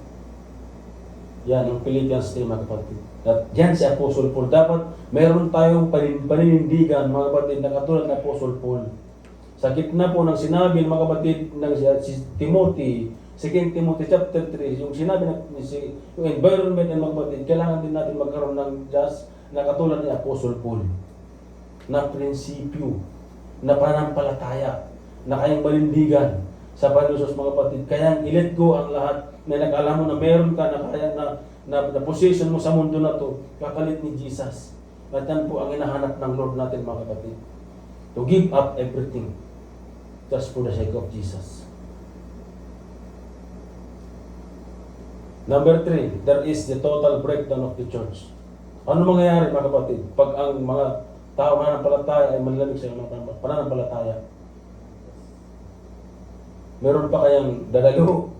Yan, ang Philippians 3, mga kapatid. At yan si Apostle Paul. Dapat meron tayong paninindigan, mga kapatid, na katulad ng Apostle Paul. Sa gitna po ng sinabi, mga kapatid, ng si Timothy, 2 Timothy chapter 3, yung sinabi ng yung environment ng mga kapatid, kailangan din natin magkaroon ng just na katulad ni Apostle Paul. Na prinsipyo, na pananampalataya, na kayang manindigan sa Panginoon, mga kapatid. Kaya i-let go ang lahat na nag-alam mo na meron ka na kaya na position mo sa mundo na to, kakalit ni Jesus. At yan po ang hinahanap ng Lord natin, mga kapatid. To give up everything just for the sake of Jesus. Number 3, there is the total breakdown of the church. Ano mangyayari, mga kapatid, pag ang mga tao mananampalataya ay manlamig sa mga pananampalataya? Meron pa kayang dadalo?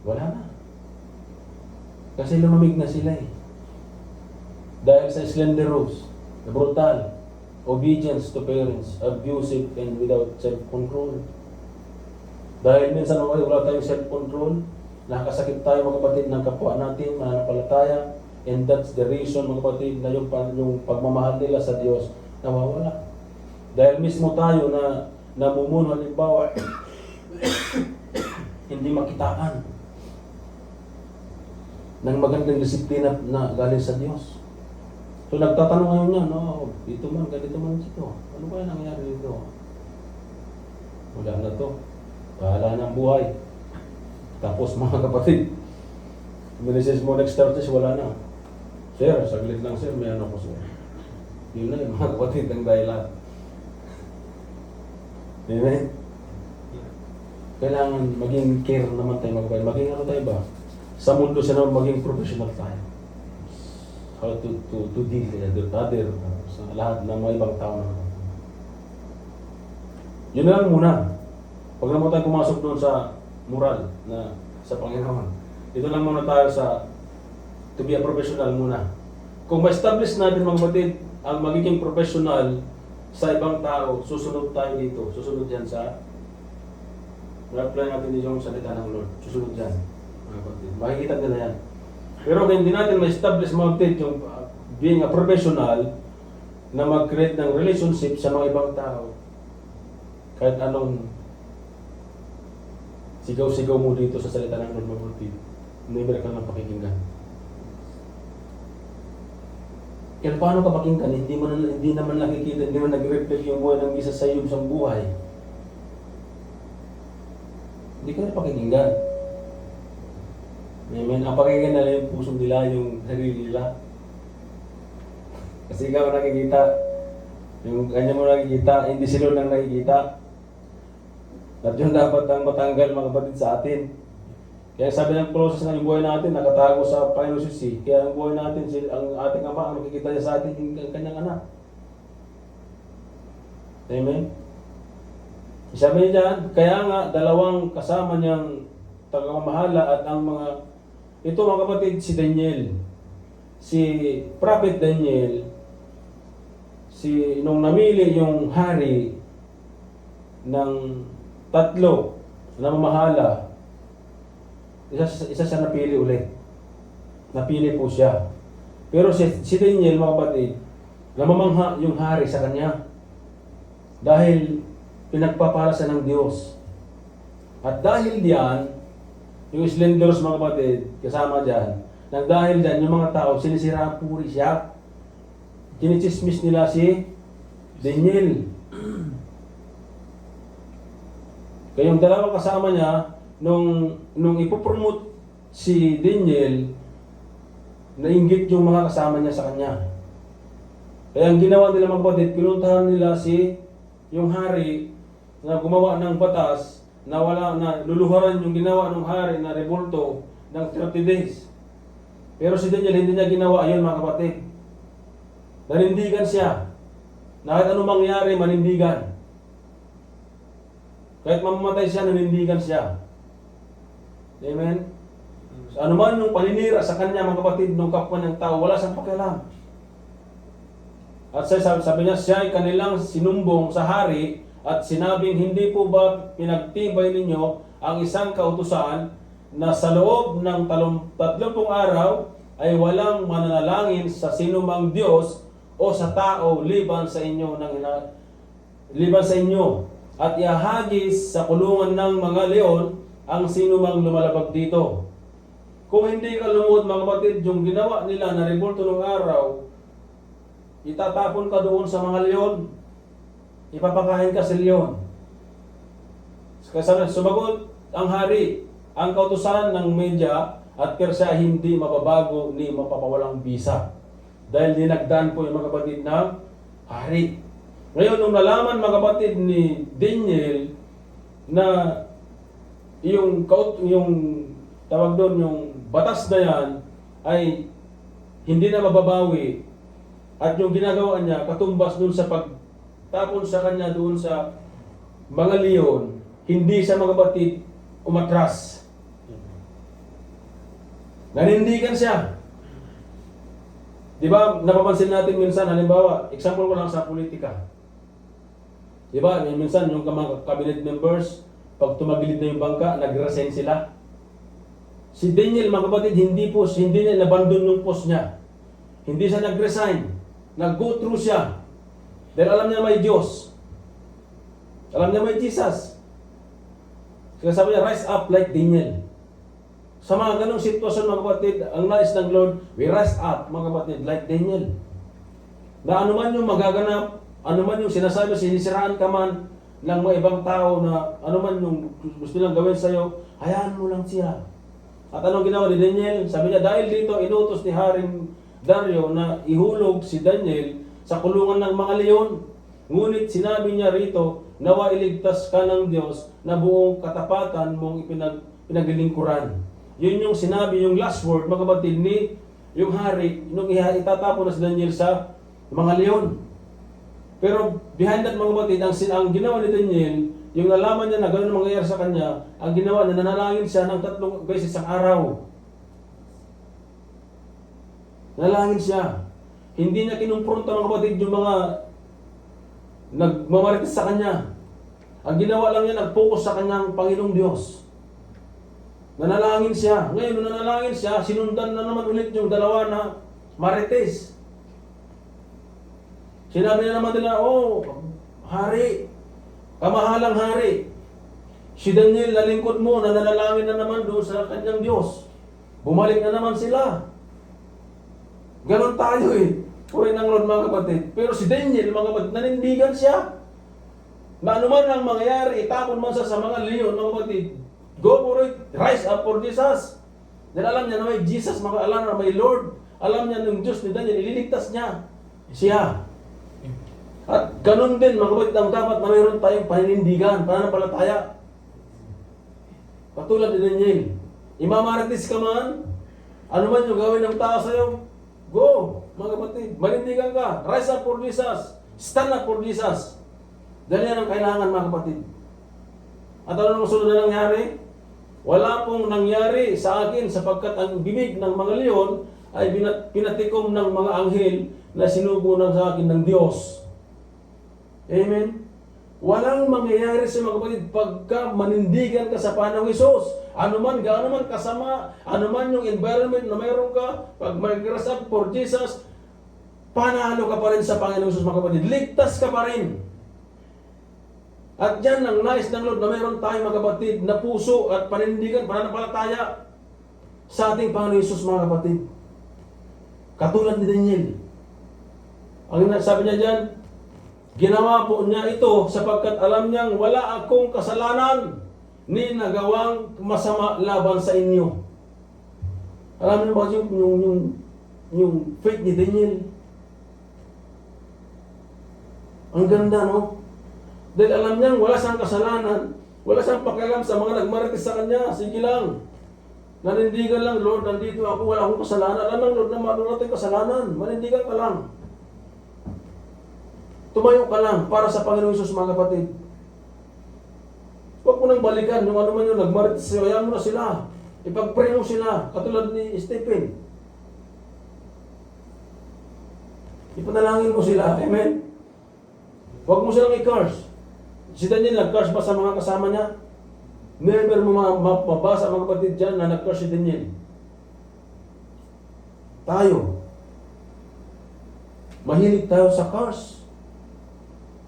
Wala na. Kasi lumamig na sila eh. Dahil sa slanderous, brutal, obedience to parents, abusive, and without self-control. Dahil minsan wala tayong self-control, nakakasakit tayo, mga kapatid, ng kapwa natin, mananampalataya, and that's the reason, mga kapatid, na yung pagmamahal nila sa Diyos nawawala. Dahil mismo tayo na namumuno, halimbawa, hindi makitaan ng magandang disiplina na galing sa Diyos. So nagtatanong ngayon yan, dito man, ganito man dito. Ano ba yung nangyari dito? Wala na to. Bahala ng buhay. Tapos, mga kapatid, minisis mo next Thursday, wala na. Sir, saglit lang sir, may ano ko sir. Yun na yung mga kapatid ng dahilan. Amen? Kailangan maging care naman tayo, mga kapatid. Maging ano tayo ba? Sa mundo siya naman maging professional tayo. How to deal with other, sa lahat ng mga ibang tao naman. Yun na lang muna. Pag naman tayo pumasok doon sa moral na sa Panginoon, ito lang muna tayo sa to be a professional muna. kung ma-establish natin mga kapatid, ang magiging professional sa ibang tao, susunod tayo dito. Susunod yan sa apply natin yung salita ng Lord. Susunod yan, mga kapatid. Makikita nila yan. Pero kung hindi natin ma-establish mga kapatid, yung being a professional, na mag-create ng relationship sa mga ibang tao, kahit anong sigaw-sigaw mo dito sa salita ng Lord, mga kapatid, never ka lang pakikinggan. Kaya paano ka pakinggan? Hindi naman nakikita, hindi naman nag-reflect yung buhay ng isa sa iyo sa buhay. Hindi ka na pakikinggan. Amen. Ang pakinggan nila yung puso nila, yung sarili nila. Kasi ikaw nakikita, yung kanya mo nakikita, hindi sila lang nakikita. At yun dapat ang matanggal mga kapatid sa atin. Kaya sabi ng process ng buhay natin, nakatago sa Panginoon Jesus. Kaya ang buhay natin, ang ating Ama, ang makikita niya sa atin, yung kanyang anak. Amen? Sabi niya dyan, kaya nga, dalawang kasama niyang tagamahala at ang mga, ito mga kapatid, si Daniel. Si Prophet Daniel, nung namili yung hari ng tatlo na mamahala, isa siya napili ulit. Napili po siya. Pero si Daniel, mga kapatid, namamangha yung hari sa kanya. Dahil pinagpapala siya ng Diyos. At dahil diyan, yung Islanders, mga kapatid, kasama dyan, nang dahil dyan, yung mga tao, sinisira puri siya. Kinichismis nila si Daniel. Kaya yung dalawang kasama niya, nung ipopromote si Daniel, nainggit yung mga kasama niya sa kanya. Kaya ang ginawa nila mga kapatid, pinuntahan nila yung hari na gumawa ng batas na luluharan yung ginawa ng hari na rebulto ng 30 days. Pero si Daniel hindi niya ginawa ayun mga kapatid. Nanindigan siya. Na kahit anong mangyari, manindigan. Kahit mamamatay siya, nanindigan siya. Amen? So, ano man yung paninira sa kanya, mga kapatid, ng kapwa ng tao, wala siyang pakialam. At sabi niya, siya ay kanilang sinumbong sa hari at sinabing, hindi po ba pinagtibay ninyo ang isang kautusan na sa loob ng 30 araw ay walang mananalangin sa sinumang Diyos o sa tao liban sa inyo at ihahagis sa kulungan ng mga leon ang sinumang lumalabag dito. Kung hindi ka lumuhod mga kapatid, yung ginawa nila na rebulto ng araw, itatapon ka doon sa mga leon. Ipapakain ka sa leon. Kasi sumagot ang hari, ang kautusan ng Media at Persia hindi mababago ni mapapawalang bisa. Dahil dinagdan po yung mga kapatid ng hari. Ngayon, nung nalaman mga kapatid ni Daniel na yung tawag doon, yung batas na yan ay hindi na mababawi at yung ginagawa niya katumbas doon sa pagtapon sa kanya doon sa mga leon, hindi siya mga kapatid umatras. Nanindigan siya. Di ba, napapansin natin minsan, halimbawa, example ko lang sa politika. Di ba, minsan yung mga cabinet members, pag tumagilid na yung bangka, nag-resign sila. Si Daniel, mga kapatid, hindi niya nabandon yung post niya. Hindi siya nag-resign. Nag-go through siya. Dahil alam niya may Diyos. Alam niya may Jesus. Kaya sabi niya, rise up like Daniel. Sa mga ganong sitwasyon, mga kapatid, ang nais ng Lord, we rise up, mga kapatid, like Daniel. Na anuman yung magaganap, anuman yung sinasabi, sinisiraan ka man ng mga ibang tao na anuman yung gusto nilang gawin sa'yo, hayaan mo lang siya. At anong ginawa ni Daniel? Sabi niya, dahil dito inutos ni Haring Dario na ihulog si Daniel sa kulungan ng mga leon. Ngunit sinabi niya rito, nawa iligtas ka ng Diyos na buong katapatan mong pinaglilingkuran. Yun yung sinabi, yung last word, mga kapatid, ni yung hari, nung itatapon na si Daniel sa mga leon. Pero behind that, mga kapatid, ang ginawa ni Daniel, yung nalaman niya na gano'n mangyayari sa kanya, ang ginawa niya, nanalangin siya ng 3 beses sa araw. Nanalangin siya. Hindi niya kinumpronta mga kapatid yung mga nagmamarites sa kanya. Ang ginawa lang niya, nag-focus sa kanyang Panginoong Diyos. Nanalangin siya. Ngayon, nung nanalangin siya, sinundan na naman ulit yung dalawa na marites. Sinabi na naman nila, oh, hari, kamahalang hari, si Daniel na lingkod mo, nanalangin na naman doon sa kanyang Diyos. Bumalik na naman sila. Ganon tayo eh. Puri ng Lord mga kapatid. Pero si Daniel, mga kapatid, nanindigan siya. Na anuman ang mangyayari, itapon man sa mga leon, mga kapatid. Go for it. Rise up for Jesus. Dahil alam niya na may Jesus, alam na may Lord. Alam niya ng Diyos ni Daniel, ililigtas niya siya. At ganun din, mga kapatid, ang dapat na mayroon tayong paninindigan, pananampalataya. Katulad ni Daniel. Imamarites ka man, ano man yung gawin ng tao sa'yo, go, mga kapatid. Manindigan ka. Rise up for Jesus. Stand up for Jesus. Dahil yan ang kailangan, mga kapatid. At ano nang sunod na nangyari? Wala pong nangyari sa akin sapagkat ang bibig ng mga leon ay pinatikom ng mga anghel na sinugo ng sa akin ng Diyos. Amen? Walang mangyayari sa mga kapatid pagka manindigan ka sa Panginoong Hesus. Ano man, gaano man kasama, ano man yung environment na mayroon ka, pag mag-rise up for Jesus, panalo ka pa rin sa Panginoong Hesus, mga kapatid. Ligtas ka pa rin. At yan ang nais ng Lord na mayroon tayo, mga kapatid, na puso at panindigan, pananampalataya sa ating Panginoong Hesus, mga kapatid. Katulad ni Daniel. Ang sabi niya dyan, ginawa po niya ito sapagkat alam niyang wala akong kasalanan ni nagawang masama laban sa inyo. Alam niyo ba yung faith ni Daniel? Ang ganda, no? Dahil alam niyang wala siyang kasalanan, wala siyang pakialam sa mga nagmarites sa kanya. Sige lang. Nanindigan lang, Lord, nandito ako, wala akong kasalanan. Alam ng Lord na meron natin kasalanan. Manindigan ka lang. Tumayo ka lang para sa Panginoong Hesus, mga kapatid. Huwag mo nang balikan yung ano man yung nagmarites sa'yo. Hayaan mo na sila. Ipag-pray mo sila. Katulad ni Stephen. Ipanalangin mo sila. Amen? Huwag mo silang i-curse. Si Daniel, nag-curse ba sa mga kasama niya? Never mo mabasa, mga kapatid dyan, na nag-curse si Daniel. Tayo. Mahilig tayo sa curse.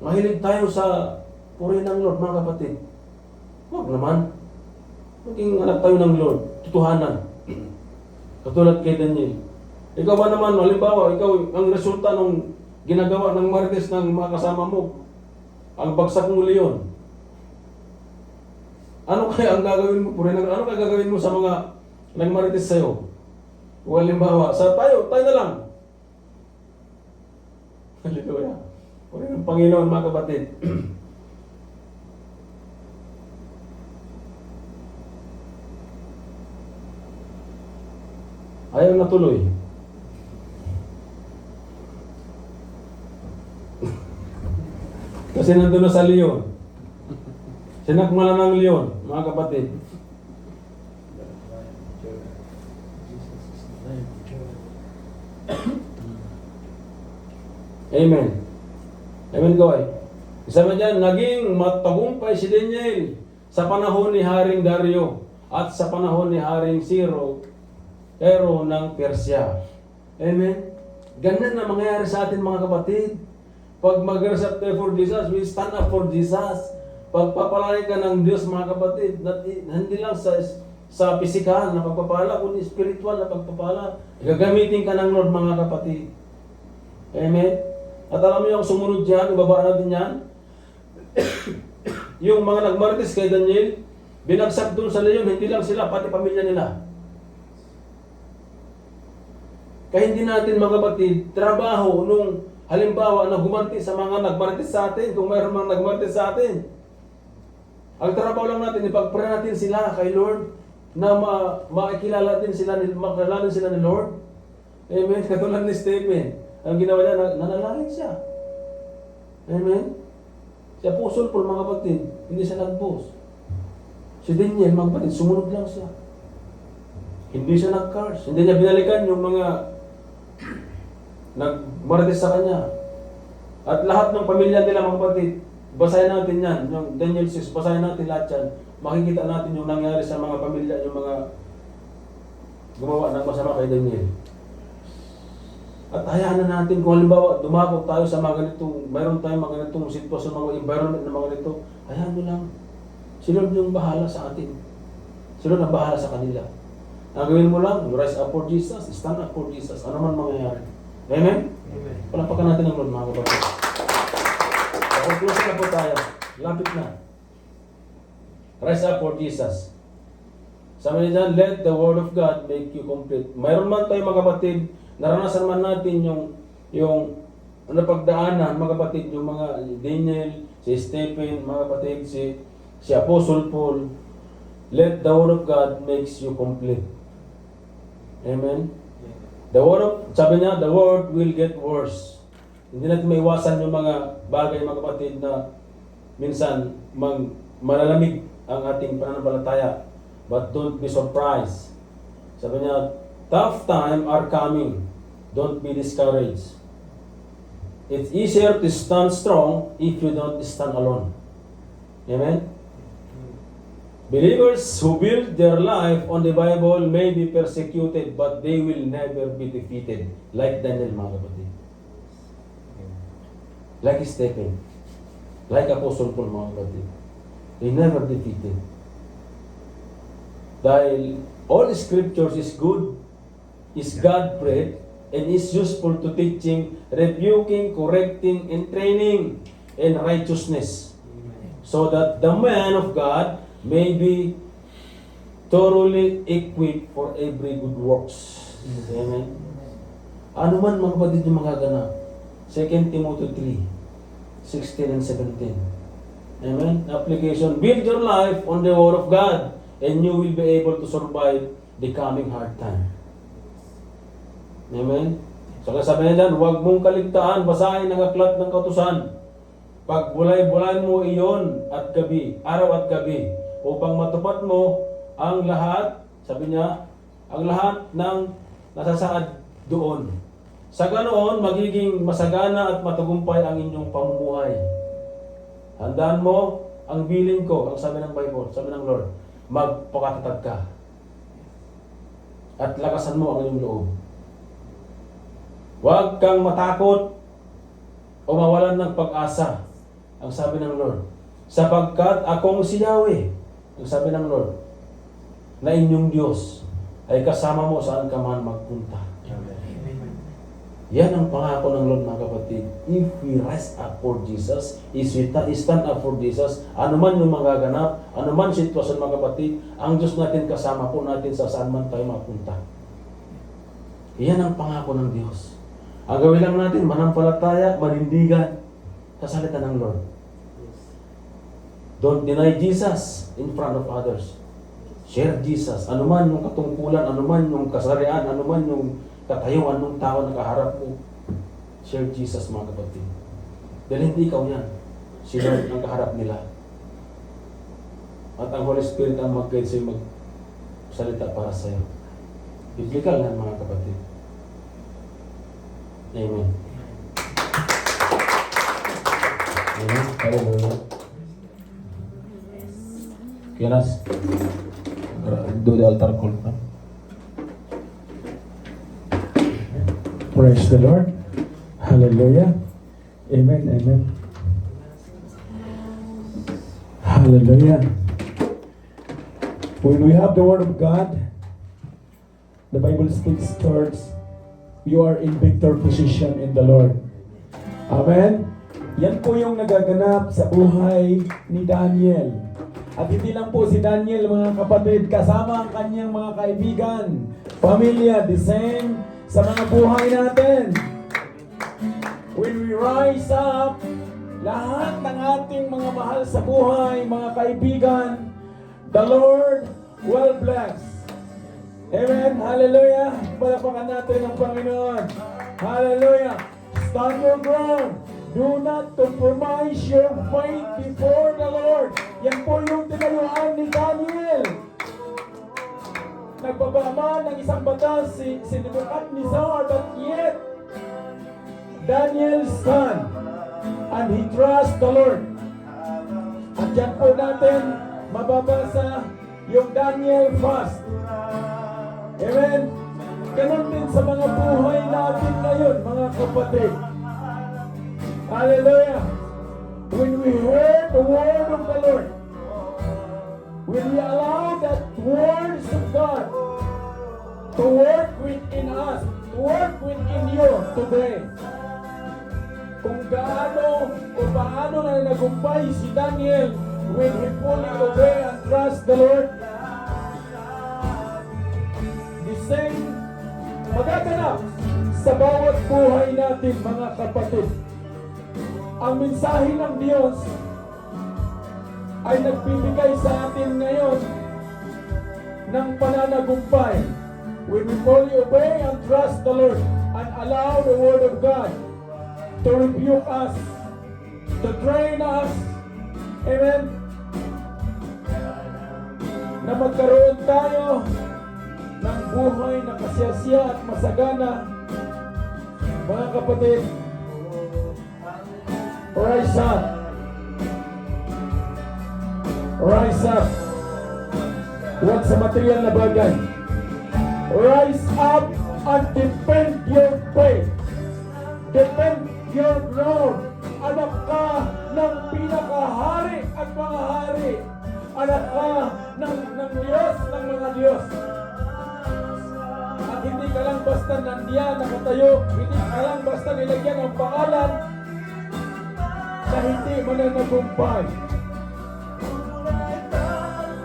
Mahilig tayo sa puri ng Lord, mga kapatid. Huwag naman. Maging anak tayo ng Lord. Tutuhanan. Katulad kay Daniel. Ikaw ba naman, halimbawa, ikaw ang resulta ng ginagawa ng marites ng mga kasama mo, ang bagsak mo leon. Ano kaya ang gagawin mo? Ano kaya gagawin mo sa mga nagmarites sa'yo? O halimbawa, tayo na lang. Hallelujah. Puri ng Panginoon, mga kapatid. Ayaw na tuloy. Kasi nandun na sa leon. Sinakmala ng leon, mga kapatid. Amen. Amen, Goy. Isama dyan, naging matagumpay si Daniel sa panahon ni Haring Dario at sa panahon ni Haring Ciro ng Persia. Amen. Ganyan na mangyayari sa atin, mga kapatid. Pag mag-rise up for Jesus, we stand up for Jesus. Pagpapalay ka ng Diyos, mga kapatid, hindi lang sa pisikal na pagpapala, kundi spiritual na pagpapala. Gagamitin ka ng Lord, mga kapatid. Amen? At alam mo yung sumunod dyan, ibaba natin yan. Yung mga nagmarites kay Daniel, binagsak doon sa leon, hindi lang sila, pati pamilya nila. Kaya hindi natin, mga kapatid, trabaho nung halimbawa na gumanti sa mga nagmarites sa atin, kung mayroon mga nagmarites sa atin. Ang trabaho lang natin, ipag-pray natin sila kay Lord, na makikilala din sila ni Lord. Amen. Katulad ni Stephen. Ang ginawa niya, nanalangin siya. Amen. Siya pusolpol, mga kapatid. Hindi siya nag-boast. Si Daniel, mga kapatid, sumunod lang siya. Hindi siya nag-curse. Hindi niya binalikan yung mga nagmarites sa kanya. At lahat ng pamilya nila, mga kapatid, basahin natin yan. Yung Daniel 6, basahin natin lahat yan. Makikita natin yung nangyari sa mga pamilya, yung mga gumawa ng masama kay Daniel. At hayaan na natin kung halimbawa dumakot tayo sa mga ganitong, mayroon tayong mga ganitong sitwasyon, mga environment na mga ganito, hayaan nyo lang. Sila yung bahala sa atin. Sila ang bahala sa kanila. Ang gawin mo lang, rise up for Jesus, stand up for Jesus. Ano man mangyayari. Amen?
Amen.
Palapakan natin ang Lord, mga kapatid. Conclusion na po tayo. Lapit na. Rise up for Jesus. Sabi niya dyan, let the word of God make you complete. Mayroon man tayo mga kapatid, naranasan man natin yung napagdaanan, mga kapatid, yung mga Daniel, si Stephen, mga kapatid, si Apostle Paul. Let the word of God makes you complete. Amen? Sabi niya, the word will get worse. Hindi natin maiwasan yung mga bagay, mga kapatid, na minsan malalamig ang ating pananampalataya. But don't be surprised. Sabi niya, tough times are coming. Don't be discouraged. It's easier to stand strong if you don't stand alone. Amen? Believers who build their life on the Bible may be persecuted, but they will never be defeated. Like Daniel, mga kapatid. Like Stephen. Like Apostle Paul, mga kapatid. They never defeated. Dahil all scriptures is good, is God-breathed, and is useful to teaching, rebuking, correcting, and training in righteousness. So that the man of God may be thoroughly equipped for every good works. Amen. Ano man mga kapatid yung mga ganap? 2 Timothy 3:16 and 17. Amen. Application. Build your life on the Word of God and you will be able to survive the coming hard time. Amen. So sabi niya dyan, huwag mong kaligtaan, basahin ang aklat ng kautusan. Pagbulay-bulayan mo iyon at gabi, araw at gabi, upang matupad mo ang lahat, sabi niya, ang lahat ng nasasaad doon. Sa ganoon, magiging masagana at matagumpay ang inyong pamumuhay. Handaan mo ang bilin ko, ang sabi ng Bible, sabi ng Lord, magpakatatag ka. At lakasan mo ang iyong loob. Huwag kang matakot o mawalan ng pag-asa, ang sabi ng Lord. Sapagkat akong si Yahweh, ang sabi ng Lord, na inyong Diyos ay kasama mo saan ka man magpunta. Yan ang pangako ng Lord, mga kapatid. If we rise up for Jesus, if we stand up for Jesus, anuman yung magaganap, anuman sitwasyon, mga kapatid, ang Diyos natin kasama po natin sa saan man tayo mapunta. Yan ang pangako ng Diyos. Ang gawin lang natin, manampalataya, manindigan sa salita ng Lord. Don't deny Jesus in front of others. Share Jesus. Anuman yung katungkulan, anuman yung kasarian, anuman yung katayuan ng tao na kaharap mo, share Jesus, mga kapatid. Dahil hindi ikaw yan. Si Lord ang kaharap nila. At ang Holy Spirit ang mag-guide sa'yo, magsalita para sa'yo. Biblical yan, mga kapatid. Amen. Amen. Hallelujah. Kianas, do the altar call na.
Praise the Lord. Hallelujah. Amen. Amen. Hallelujah. When we have the Word of God, the Bible speaks towards you are in victor position in the Lord. Amen. Yan po yung nagaganap sa buhay ni Daniel. At hindi lang po si Daniel, mga kapatid, kasama ang kanyang mga kaibigan, pamilya, the same sa mga buhay natin. When we rise up, lahat ng ating mga mahal sa buhay, mga kaibigan, the Lord will bless. Amen. Hallelujah. Palapakan natin ang Panginoon. Hallelujah. Stand your ground. Do not compromise your faith before the Lord. Yan po yung tinayuan ni Daniel. Nagbaba man ng isang batas si Nebuchadnezzar, but yet Daniel's son, and he trusts the Lord. At yan po natin mababasa yung Daniel fast. Amen? Ganon din sa mga buhay natin ngayon, mga kapatid. Hallelujah! When we hear the word of the Lord, when we allow that words of God to work within us, to work within you today, kung gaano o paano na nagumpay si Daniel when he fully obey and trust the Lord, the same magaganap sa bawat buhay natin, mga kapatid. Ang mensahe ng Diyos ay nagbibigay sa atin ngayon ng pananagumpay when we fully obey and trust the Lord and allow the Word of God to rebuke us, to train us, amen, na magkaroon tayo ng buhay na kasiyasiya at masagana. Mga kapatid, rise up. Rise up. Huwag sa material na bagay. Rise up and defend your faith. Defend your ground. Anak ka ng pinakahari at mga hari. Anak ka ng Diyos, ng mga Diyos. At hindi ka lang basta nandiyan, nakatayo. Hindi ka lang basta nilagyan ng pangalan na hindi mananagumpay.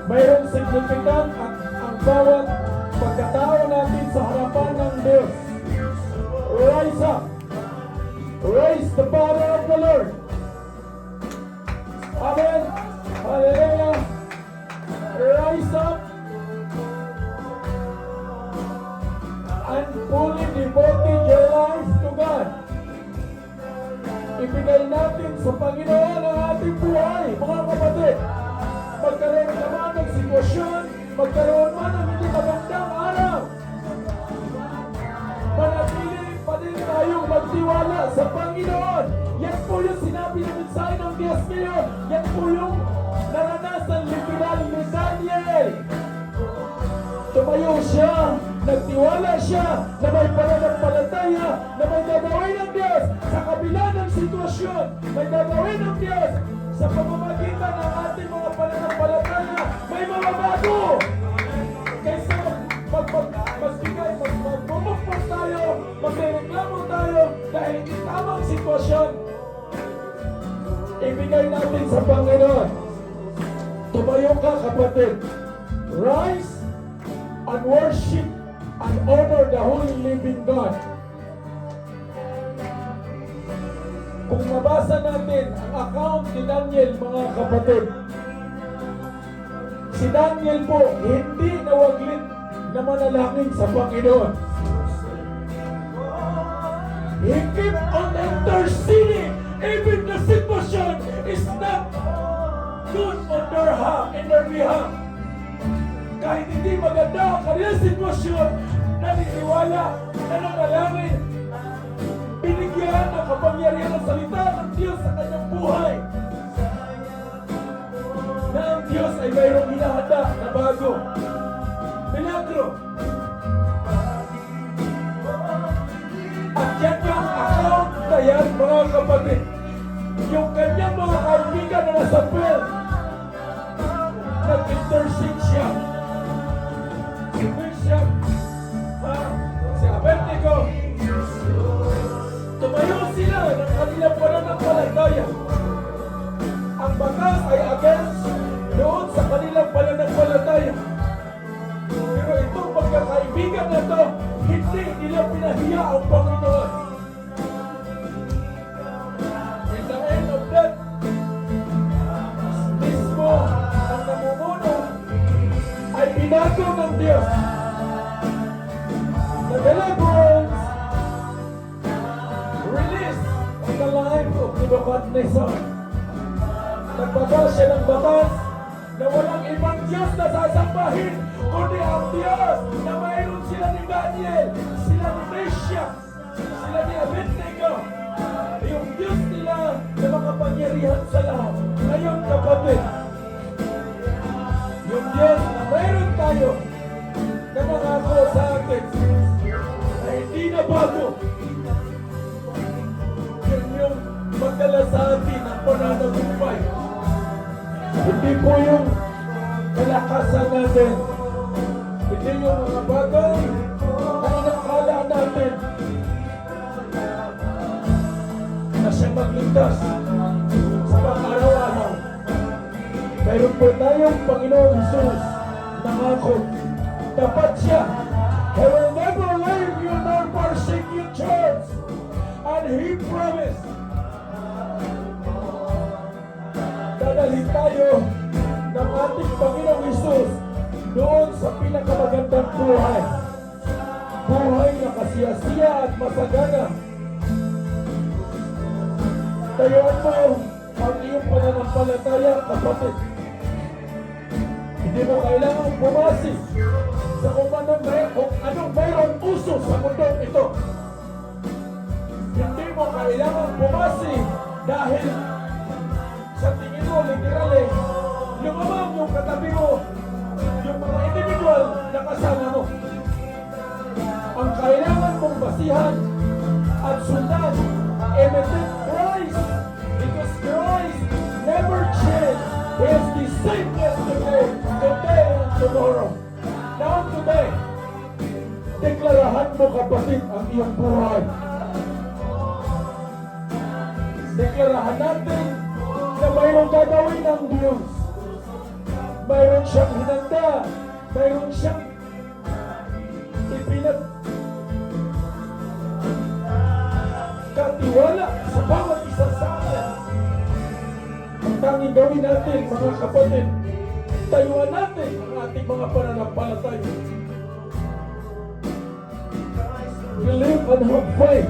Mayroong significant ang bawat pagkatao natin sa harapan ng Diyos. Rise up. Raise the banner of the Lord. Amen. Hallelujah. Rise up and fully devoted your life to God. Ibigay natin sa Panginoon ang ating buhay, mga kapatid. Magkaroon ka man ng sitwasyon, magkaroon man ng hindi magandang araw, manatili pa din tayong magtiwala sa Panginoon. Yan po yung sinabi ng mensahe ng Diyos ngayon. Yan po yung naranasan literal ni Daniel. Tumayo siya, nagtiwala siya na may pananampalataya, na may gagawin ng Diyos sa kabila ng sitwasyon, may gagawin ng Diyos sa pamamagitan ng ating mga pananampalataya, may mababago. Kaysa magbigay, magmumukpok tayo, magreklamo tayo dahil hindi tamang sitwasyon, ibigay natin sa Panginoon. Tumayo ka, kapatid. Rise and worship and honor the holy living God. Kung mabasa natin ang account ni Daniel, mga kapatid, si Daniel po hindi nawaglit na manalangin sa Panginoon. He kept on interceding even the situation is not good on their behalf. Kahit hindi maganda ang kanilang sitwasyon, naniniwala, nananalangin, binigyan ng kapangyarihan ng salita ng Diyos sa kanyang buhay. Na ang Diyos ay mayroong hinahanda na bago. Milagro. At yan yung account na yan, mga kapatid. Yung kanyang mga kaibigan na nasa bell, nag-intercede siya. Si Bishop, si Abednego, tumayo sila ng kanilang pananampalataya. Ang bakas ay against doon sa kanilang pananampalataya. Pero itong pagkakaibigan na to, hindi nila pinahiya ang Panginoon. In the end of that, mismo ang namumuno ay binago ng Diyos. The deliverance released in the life of Nebuchadnezzar. Nagbaba siya ng batas na walang ibang Diyos na sasambahin kundi ang Diyos na mayroon sila ni Daniel, sila ni Meshach, sila ni Abednego, makapangyarihan sa lahat. Ngayon kapatid, yung Diyos na mayroon tayo na nangako sa atin na hindi na bago. Yun yung magdala sa atin ang pananagumpay. Hindi po yung kalakasan natin. Hindi yung mga bagay na inakala natin na siya magligtas sa pang-araw-araw. Mayroon po tayong Panginoong Jesus nangako. Dapat siya, He will never leave you nor forsake you, church. And He promised, dadalhin tayo ng ating Panginoong Jesus doon sa pinakamagandang buhay. Buhay na kasiyasiya at masagana. Tayuan mo ang iyong pananampalataya, kapatid. Hindi mo kailangang bumasi sa kung anong mayroong uso sa mundong ito. Hindi mo kailangang bumasi dahil sa tingin mo, literally, lumamang yung katabi mo, yung mga individual na kasama mo. Ang kailangan mong basihan at sundan, imitate Christ, because Christ never changed. He is the same yesterday, today, and tomorrow. Now today, deklarahan mo, kapatid, ang iyong buhay. Deklarahan natin na mayroong gagawin ng Diyos. Mayroon siyang hinanda. Mayroon siyang katiwala sa bawat isa sa atin. Ang tanging gawin natin, mga kapatid, tayuan natin ang ating mga pananampalataya. Believe and have faith.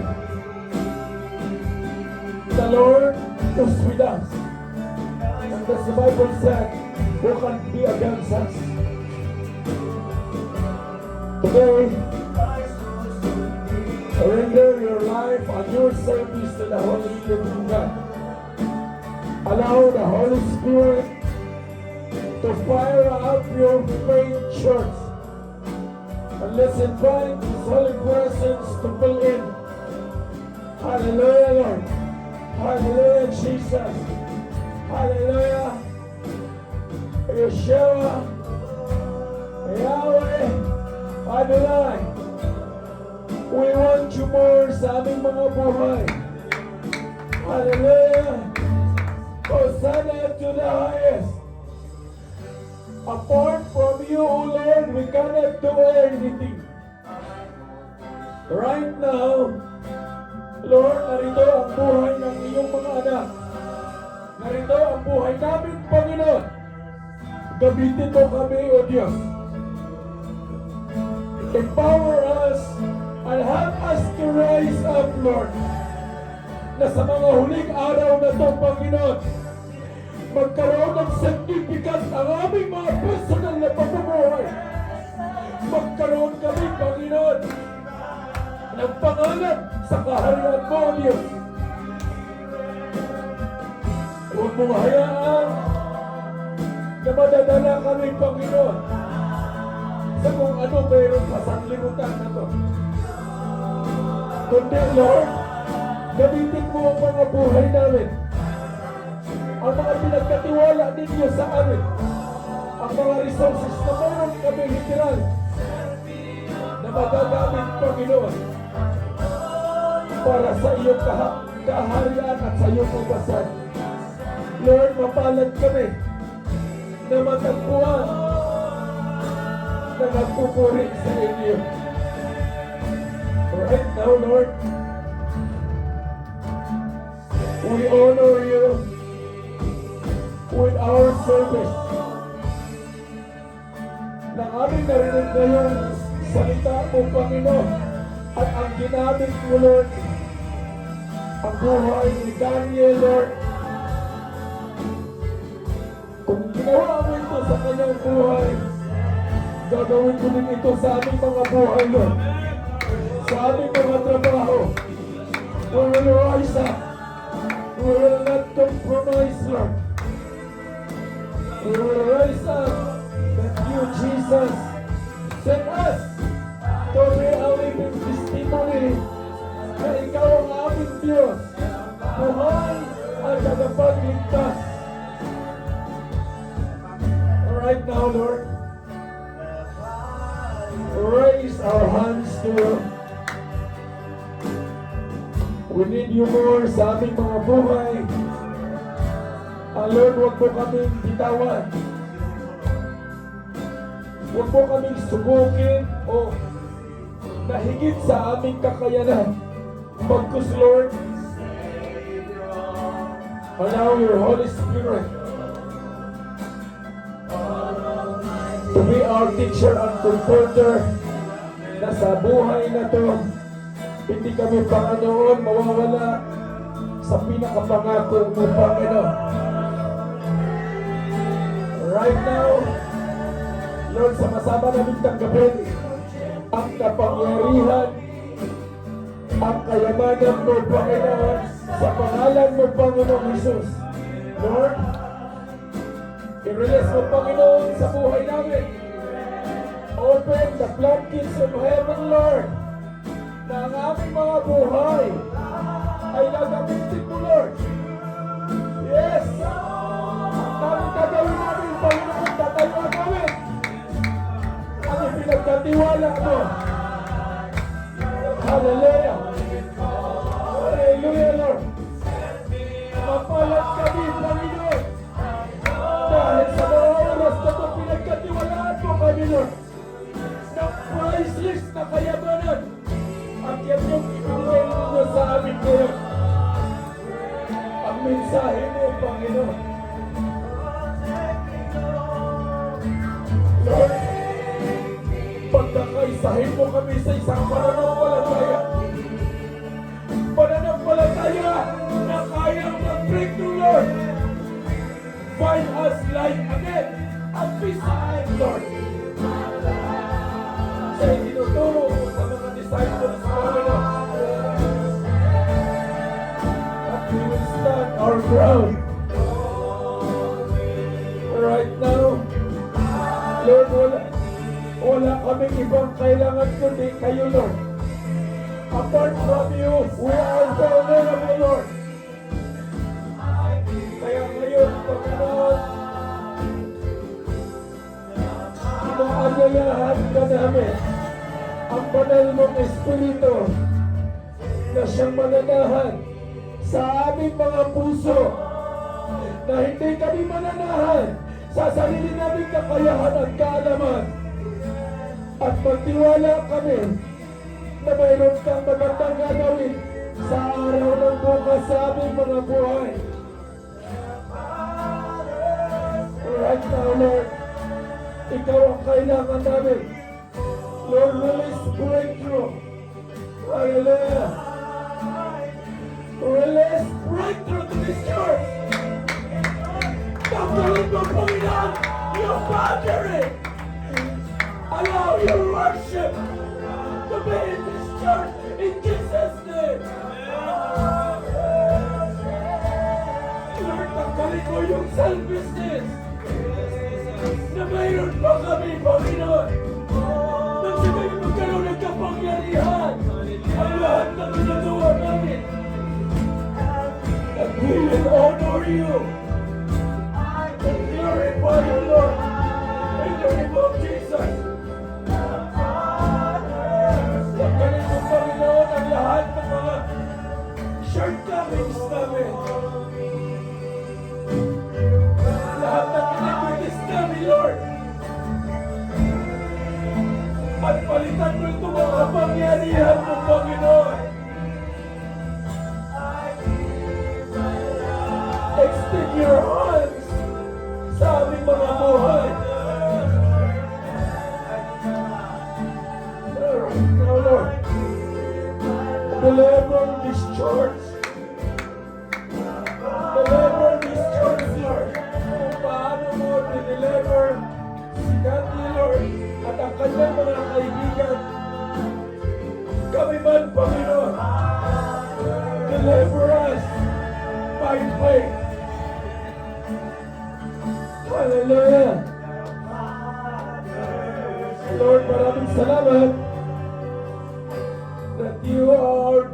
The Lord is with us. And as the Bible said, who can be against us? Today, surrender your life and your service to the Holy Spirit of God. Allow the Holy Spirit to fire up your faith church. And let's invite His Holy Presence to fill in. Hallelujah, Lord. Hallelujah, Jesus. Hallelujah. Yeshua. Yahweh. Adonai. We want you more sa aming mga buhay. Hallelujah. Hosanna to the highest. Apart from you, O Lord, we cannot do anything. Right now, Lord, narito ang buhay ng iyong mga anak. Narito ang buhay namin, Panginoon. Gamitin mo kami, O Diyos. Empower us and help us to rise up, Lord. Na sa mga huling araw na ito, Panginoon, magkaroon ng significant ang aming mga personal na pamumuhay. Magkaroon kami, Panginoon, ng pangalan sa kaharian mo, Diyos. Huwag mong hayaan na madadala kami, Panginoon, sa kung ano mayroon sa sanlibutan na to. Kundi, Lord, gamitin mo ang mga buhay namin, ang mga pinagkatiwala ninyo sa amin, ang mga resources na mayroon kami literal na magagamit, Panginoon, para sa iyong kaharian at sa iyong ubasan. Lord, mapalad kami na matagpuan na nagpupuri sa inyo. Right now, Lord, we honor you with our service. Nang aming narinig ngayon salita mo, Panginoon, at ang ginamit mo, Lord, ang buhay ni Daniel, Lord. Kung ginawa mo ito sa kanyang buhay, gagawin ko din ito sa aming mga buhay, Lord. Sa aming mga trabaho. We will rise up. We we will not compromise, Lord. We will rise up that you, Jesus, send us to be a living testimony na ikaw ang aming Diyos, buhay at tagapagligtas. Right now, Lord, raise our hands to you. We need you more sa aming mga buhay. Lord, huwag mo kaming bitawan. Huwag mo kaming subukin o nahigit sa aming kakayanan. Pagkus, Lord, allow your Holy Spirit to be our teacher and comforter na sa buhay na to, hindi kami, Panginoon, mawawala sa pinakapangako mo, Panginoon. Right now, Lord, sama-sama namin tanggapin ang kapangyarihan, ang kayamanan mo, Panginoon, sa pangalan mo, Panginoon Jesus. Lord, i-release mo, Panginoon, sa buhay namin. Open the floodgates of heaven, Lord, na ang aming mga buhay ay gagamitin mo, Lord. Yes! Ang gagawin namin, Panginoon, tatayo namin ang ipinagkatiwala mo. Hallelujah! Hallelujah, Lord! Mapalat kami, Panginoon, dahil sa mga oras na ito pinagkatiwalaan mo kami, Lord, ng priceless na kayamanan at yan yung ibigay mo sa amin ngayon. Ang mensahe mo, Panginoon. Lord, pagkakaisahin mo kami sa isang pananampalataya. Pananampalataya na kayang mag-breakthrough, Lord. Find us life again at peace again, Lord. Sa itinuturo mo sa mga disciples, Panginoon. At we will stand our ground. Right now, Lord, wala kaming ibang kailangan kundi kayo, Lord. Apart from you, we are vulnerable, Lord. Kaya ngayon, Panginoon, inaanyayahan ka namin ang banal mong Espiritu na siyang mananahan sa aming mga puso, na hindi kami mananahan sa sarili naming kakayahan at kaalaman, at magtiwala kami na mayroon kang magandang gagawin sa araw ng bukas sa aming mga buhay. Right now, Lord, ikaw ang kailangan namin. Lord, release breakthrough. Hallelujah. Release breakthrough to this church. Tanggalin mo, Panginoon, yung boundary. Allow your worship to be in this church in Jesus' name. Lord, tanggalin mo yung selfishness na mayroon pa kami, Panginoon. Nang sabihin magkaroon ng kapangyarihan ang lahat ng ginagawa namin. And we will honor you and glorify you, Lord, in the name of Jesus. Tanggalin mo, Panginoon, ang lahat ng mga shortcomings namin. Lahat ng iniquities namin, Lord. At palitan mo ito mga kapangyarihan mo, Panginoon. Extend your hands sa aming mga buhay. Now, Lord, deliver this church. Deliver this church, Lord. Kung paano mo deliver si Kathy, Lord, at ang kanyang mga kaibigan. Kami man, Panginoon, deliver us by faith. Hallelujah. Lord, maraming salamat that you are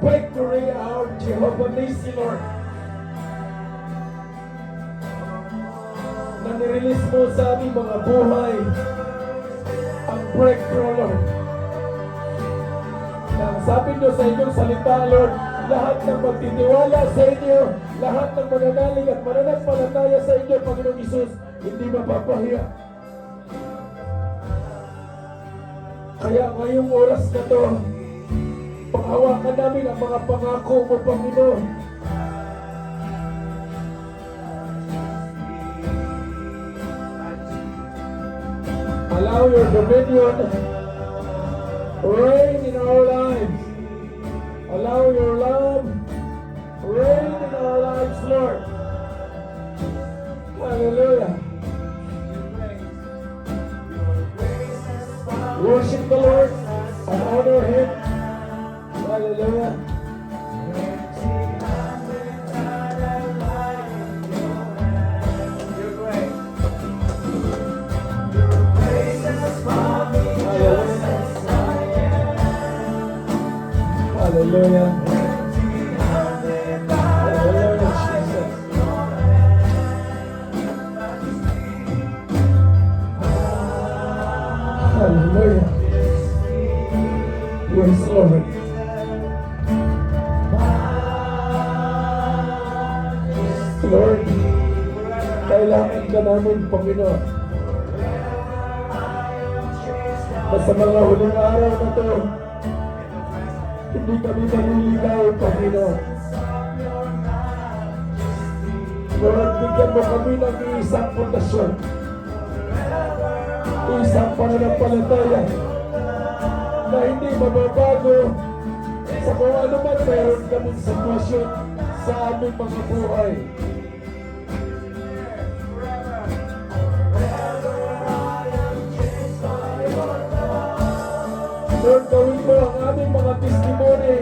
victory, our Jehovah Nissi, Lord. Na nirelease mo sa aming mga buhay ang breakthrough, Lord. Na sabi nyo sa inyong salita, Lord, lahat ng magtitiwala sa inyo, lahat ng mananalig at mananampalataya sa inyo, Panginoong Isus, hindi mapapahiya. Kaya ngayong oras na to, panghawakan namin ang mga pangako mo, Panginoon. Allow your dominion reign in our lives. Allow your love reign in our lives, Lord. Hallelujah. Worship the Lord and honor Him. Hallelujah. Hallelujah. Hallelujah, Jesus. Hallelujah. Yes, Lord. Lord, kailangan ka namin, Panginoon. Na sa mga huling araw na to, hindi kami maliligaw, Panginoon. Lord, bigyan mo kami ng isang pundasyon, isang pananampalataya na hindi mababago sa kung ano man meron kaming sitwasyon sa aming mga buhay. Lord, gawin mo ang aming mga testimony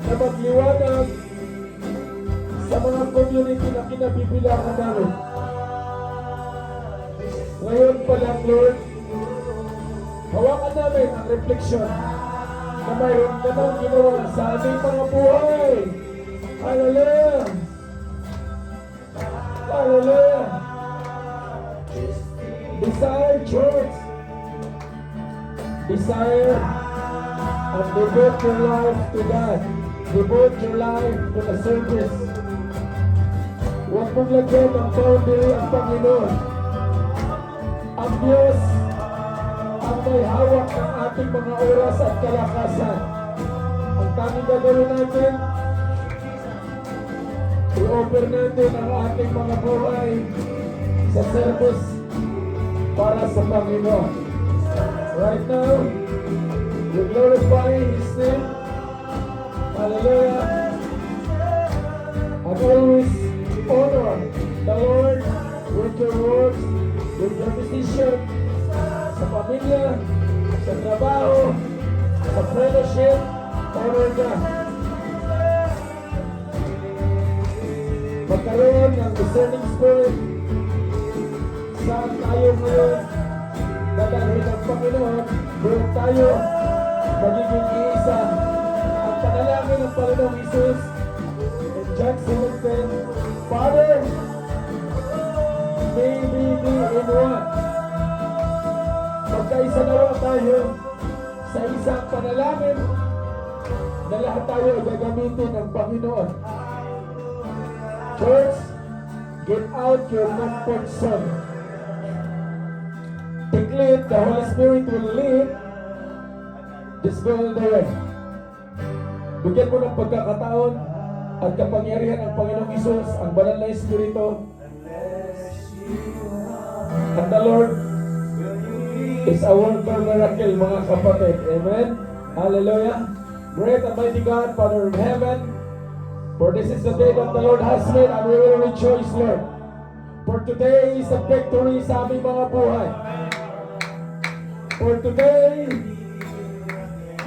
na magliwanag sa mga community na kinabibilangan namin. Ngayon pa lang, Lord, hawakan namin ang refleksyon na mayroon ka nang ginawa sa aming mga buhay. Hallelujah! Hallelujah! Desire Church, desire and devote your life to God. Devote your life to the service. Huwag mong lagyan ng boundary ang Panginoon. Ang Diyos ang may hawak ng ating mga oras at kalakasan. Ang tanging gagawin natin, i-offer natin ang ating mga buhay sa service para sa Panginoon. Right now, we glorify His name. Hallelujah. And always honor the Lord with your words, with your decision, sa pamilya, sa trabaho, sa fellowship, honor ka. Magkaroon ng discerning spirit. Saan tayo ngayon? Dadalhin ng Panginoon, doon tayo magiging isa. Ang panalangin ng Panginoong Isus in John 17, Father, may we be in one. Magkaisa nawa tayo sa isang panalangin na lahat tayo ay gagamitin ng Panginoon. Church, get out your comfort zone. Declare the Holy Spirit will lead. Just go all the way. Bigyan mo ng pagkakataon at kapangyarihan ng Panginoong Isus, ang banal na Espiritu. And the Lord is a worker miracle, mga kapatid. Amen? Hallelujah. Great and mighty God, Father in heaven, for this is the day that the Lord has made, and we will rejoice, Lord. For today is a victory sa aming mga buhay. For today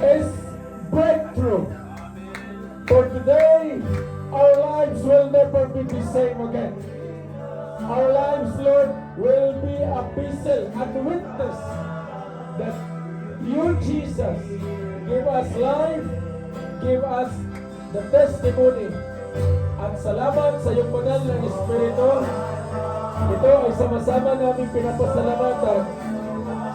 is breakthrough. For today, our lives will never be the same again. Our lives, Lord, will be a vessel and witness that you, Jesus, give us life, give us the testimony. At salamat sa iyong banal ng Espiritu. Ito ay sama-sama namin pinapasalamatan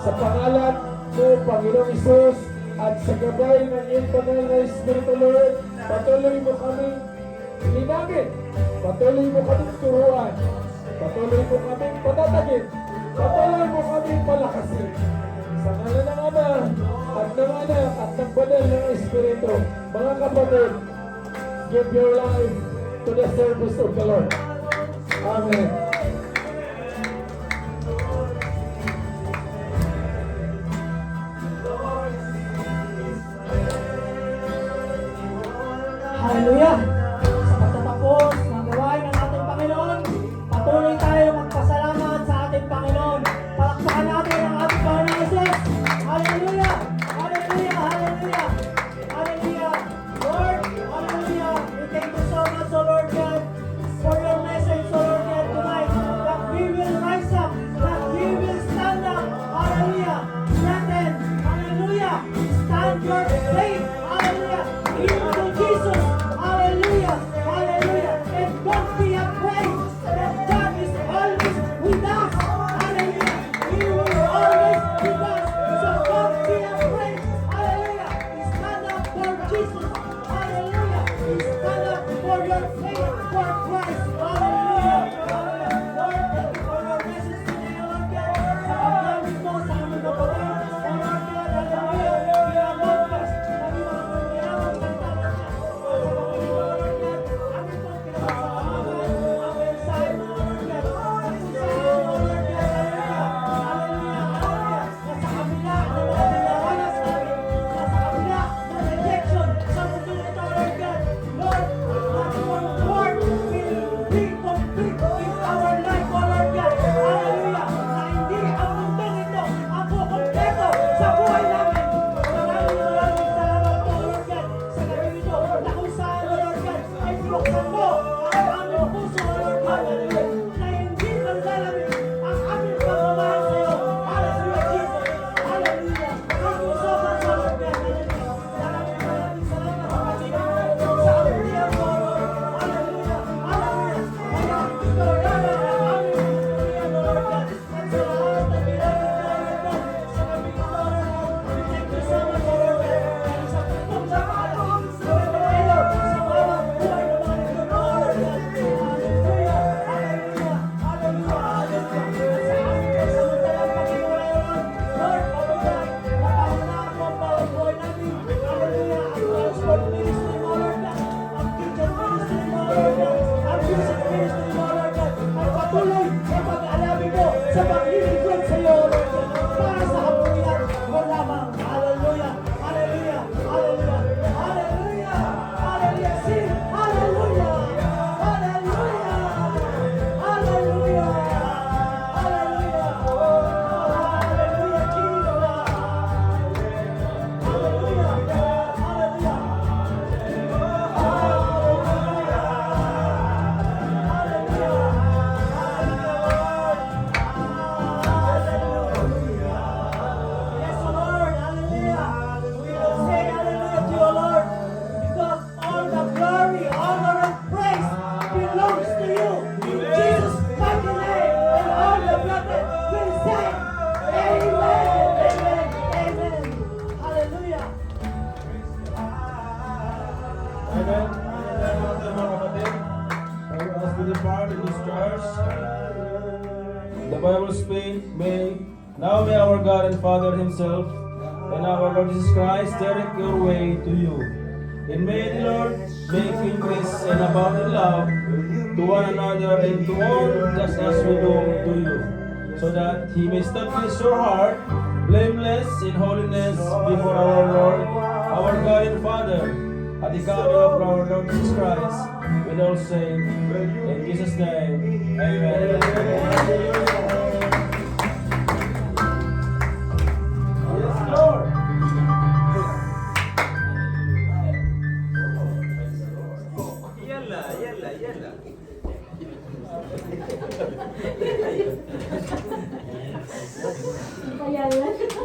sa pangalan mo, Panginoong Isus, at sa gabay ng iyong banal na Espiritu, Lord. Patuloy mo kami linagin, patuloy mo kami turuan, patuloy mo kami patatagin, patuloy mo kami palakasin. Sa ngalan ng Ama, at ng Anak, at ng banal ng Espiritu, mga kapatid, give your life to the service of the Lord. Amen.
Hallelujah! Sa pagtatapos ng gawain ng ating Panginoon, patuloy tayo magpasalamat sa ating Panginoon. Palakpakan natin ang ating Panginoon Jesus. Hallelujah! Hallelujah! Hallelujah! Hallelujah! Lord, hallelujah! We thank you so much, O Lord God, for your message, O Lord God, tonight, that we will rise up, that we will stand up. Hallelujah! Strengthen. Hallelujah! Stand your faith. Hallelujah! Into Jesus. Hallelujah. Hallelujah. And don't be afraid that God is always with us. Hallelujah. He will always with us. So don't be afraid. Hallelujah. Stand up for Jesus. Hallelujah. Stand up for your faith for Christ. Hallelujah. Hallelujah. Lord, thank you for your message today, O Lord God. Sa pagdamit mo sa aming kapatid. O Lord God, hallelujah. We are not blessed. Kami mga pagkayawang salita na siya. Sa pagkakita, O Lord God, amin pong pinapasalamat ang mensahe mo, O Lord God. Ang mensahe mo, O Lord God, hallelujah. Hallelujah. Hallelujah. Na sa kabila ng mga dinawanas namin, na sa kabila ng rejection sa mundo nito, O Lord God, Lord, that your word will be complete in our life, O Lord God. Hallelujah. Na hindi ang mundong ito ang kukumpleto sa buhay namin. Maraming salamat po, O Lord God, sa gabi nito na kung saan, O Lord God, ay binuksan mo ang aming puso, O Lord God, hallelujah, na hindi maglalamig ang aming pagmamahal sa iyo. Hallelujah, Jesus. Hallelujah. Thank you so much, O Lord God. Hallelujah. Maraming salamat sa Panginoon sa aming mo, Lord. Hallelujah. Hallelujah. Kaya ito, Lord, ang aming pagmamahal, O Lord God. At sa lahat ng ginagawa, Lord God, sa gabi nito, Lord God, we thank you so much, O Lord God. Dahil sa pagpong sa kaalaman, sa pagpapalo, sa bawat buhay ng mga nito, O Lord God. Hallelujah. Hallelujah. Hallelujah. Hallelujah. At sa aming pansamantalang pagkikulay, Lord, Lord, pagpapalay, napahunahan mo ang bawat buhay namin. Hallelujah. Ang transport ministry mo, Lord God. Ang kitchen ministry mo, Lord God. Ang music ministry mo, Lord God. Ang patuloy na pag-alamin mo sa paglilingkod sa iyo, Lord God. Para sa kapulian mo lamang. Hallelujah. Hallelujah. Hallelujah. Hallelujah. Hallelujah. Sing hallelujah. Hallelujah. Hallelujah. Hallelujah. Hallelujah, Jesus. Hallelujah. Yes, Lord, hallelujah. We will say hallelujah to you, Lord, because all the glory, honor, and praise belongs to you. In Jesus' mighty name, and all the brethren will say, Amen, Amen, Amen. Hallelujah.
Amen. Mga kapatid, as we depart in this church, the Bible speaks, now may our God and Father Himself and our Lord Jesus Christ direct your way to you. And may the Lord make increase and abound in love to one another and to all, just as we do to you, so that He may establish your heart blameless in holiness before our Lord, our God and Father, at the coming of our Lord Jesus Christ. We all say, in Jesus' name, Amen. Yes, Lord.
Ayan.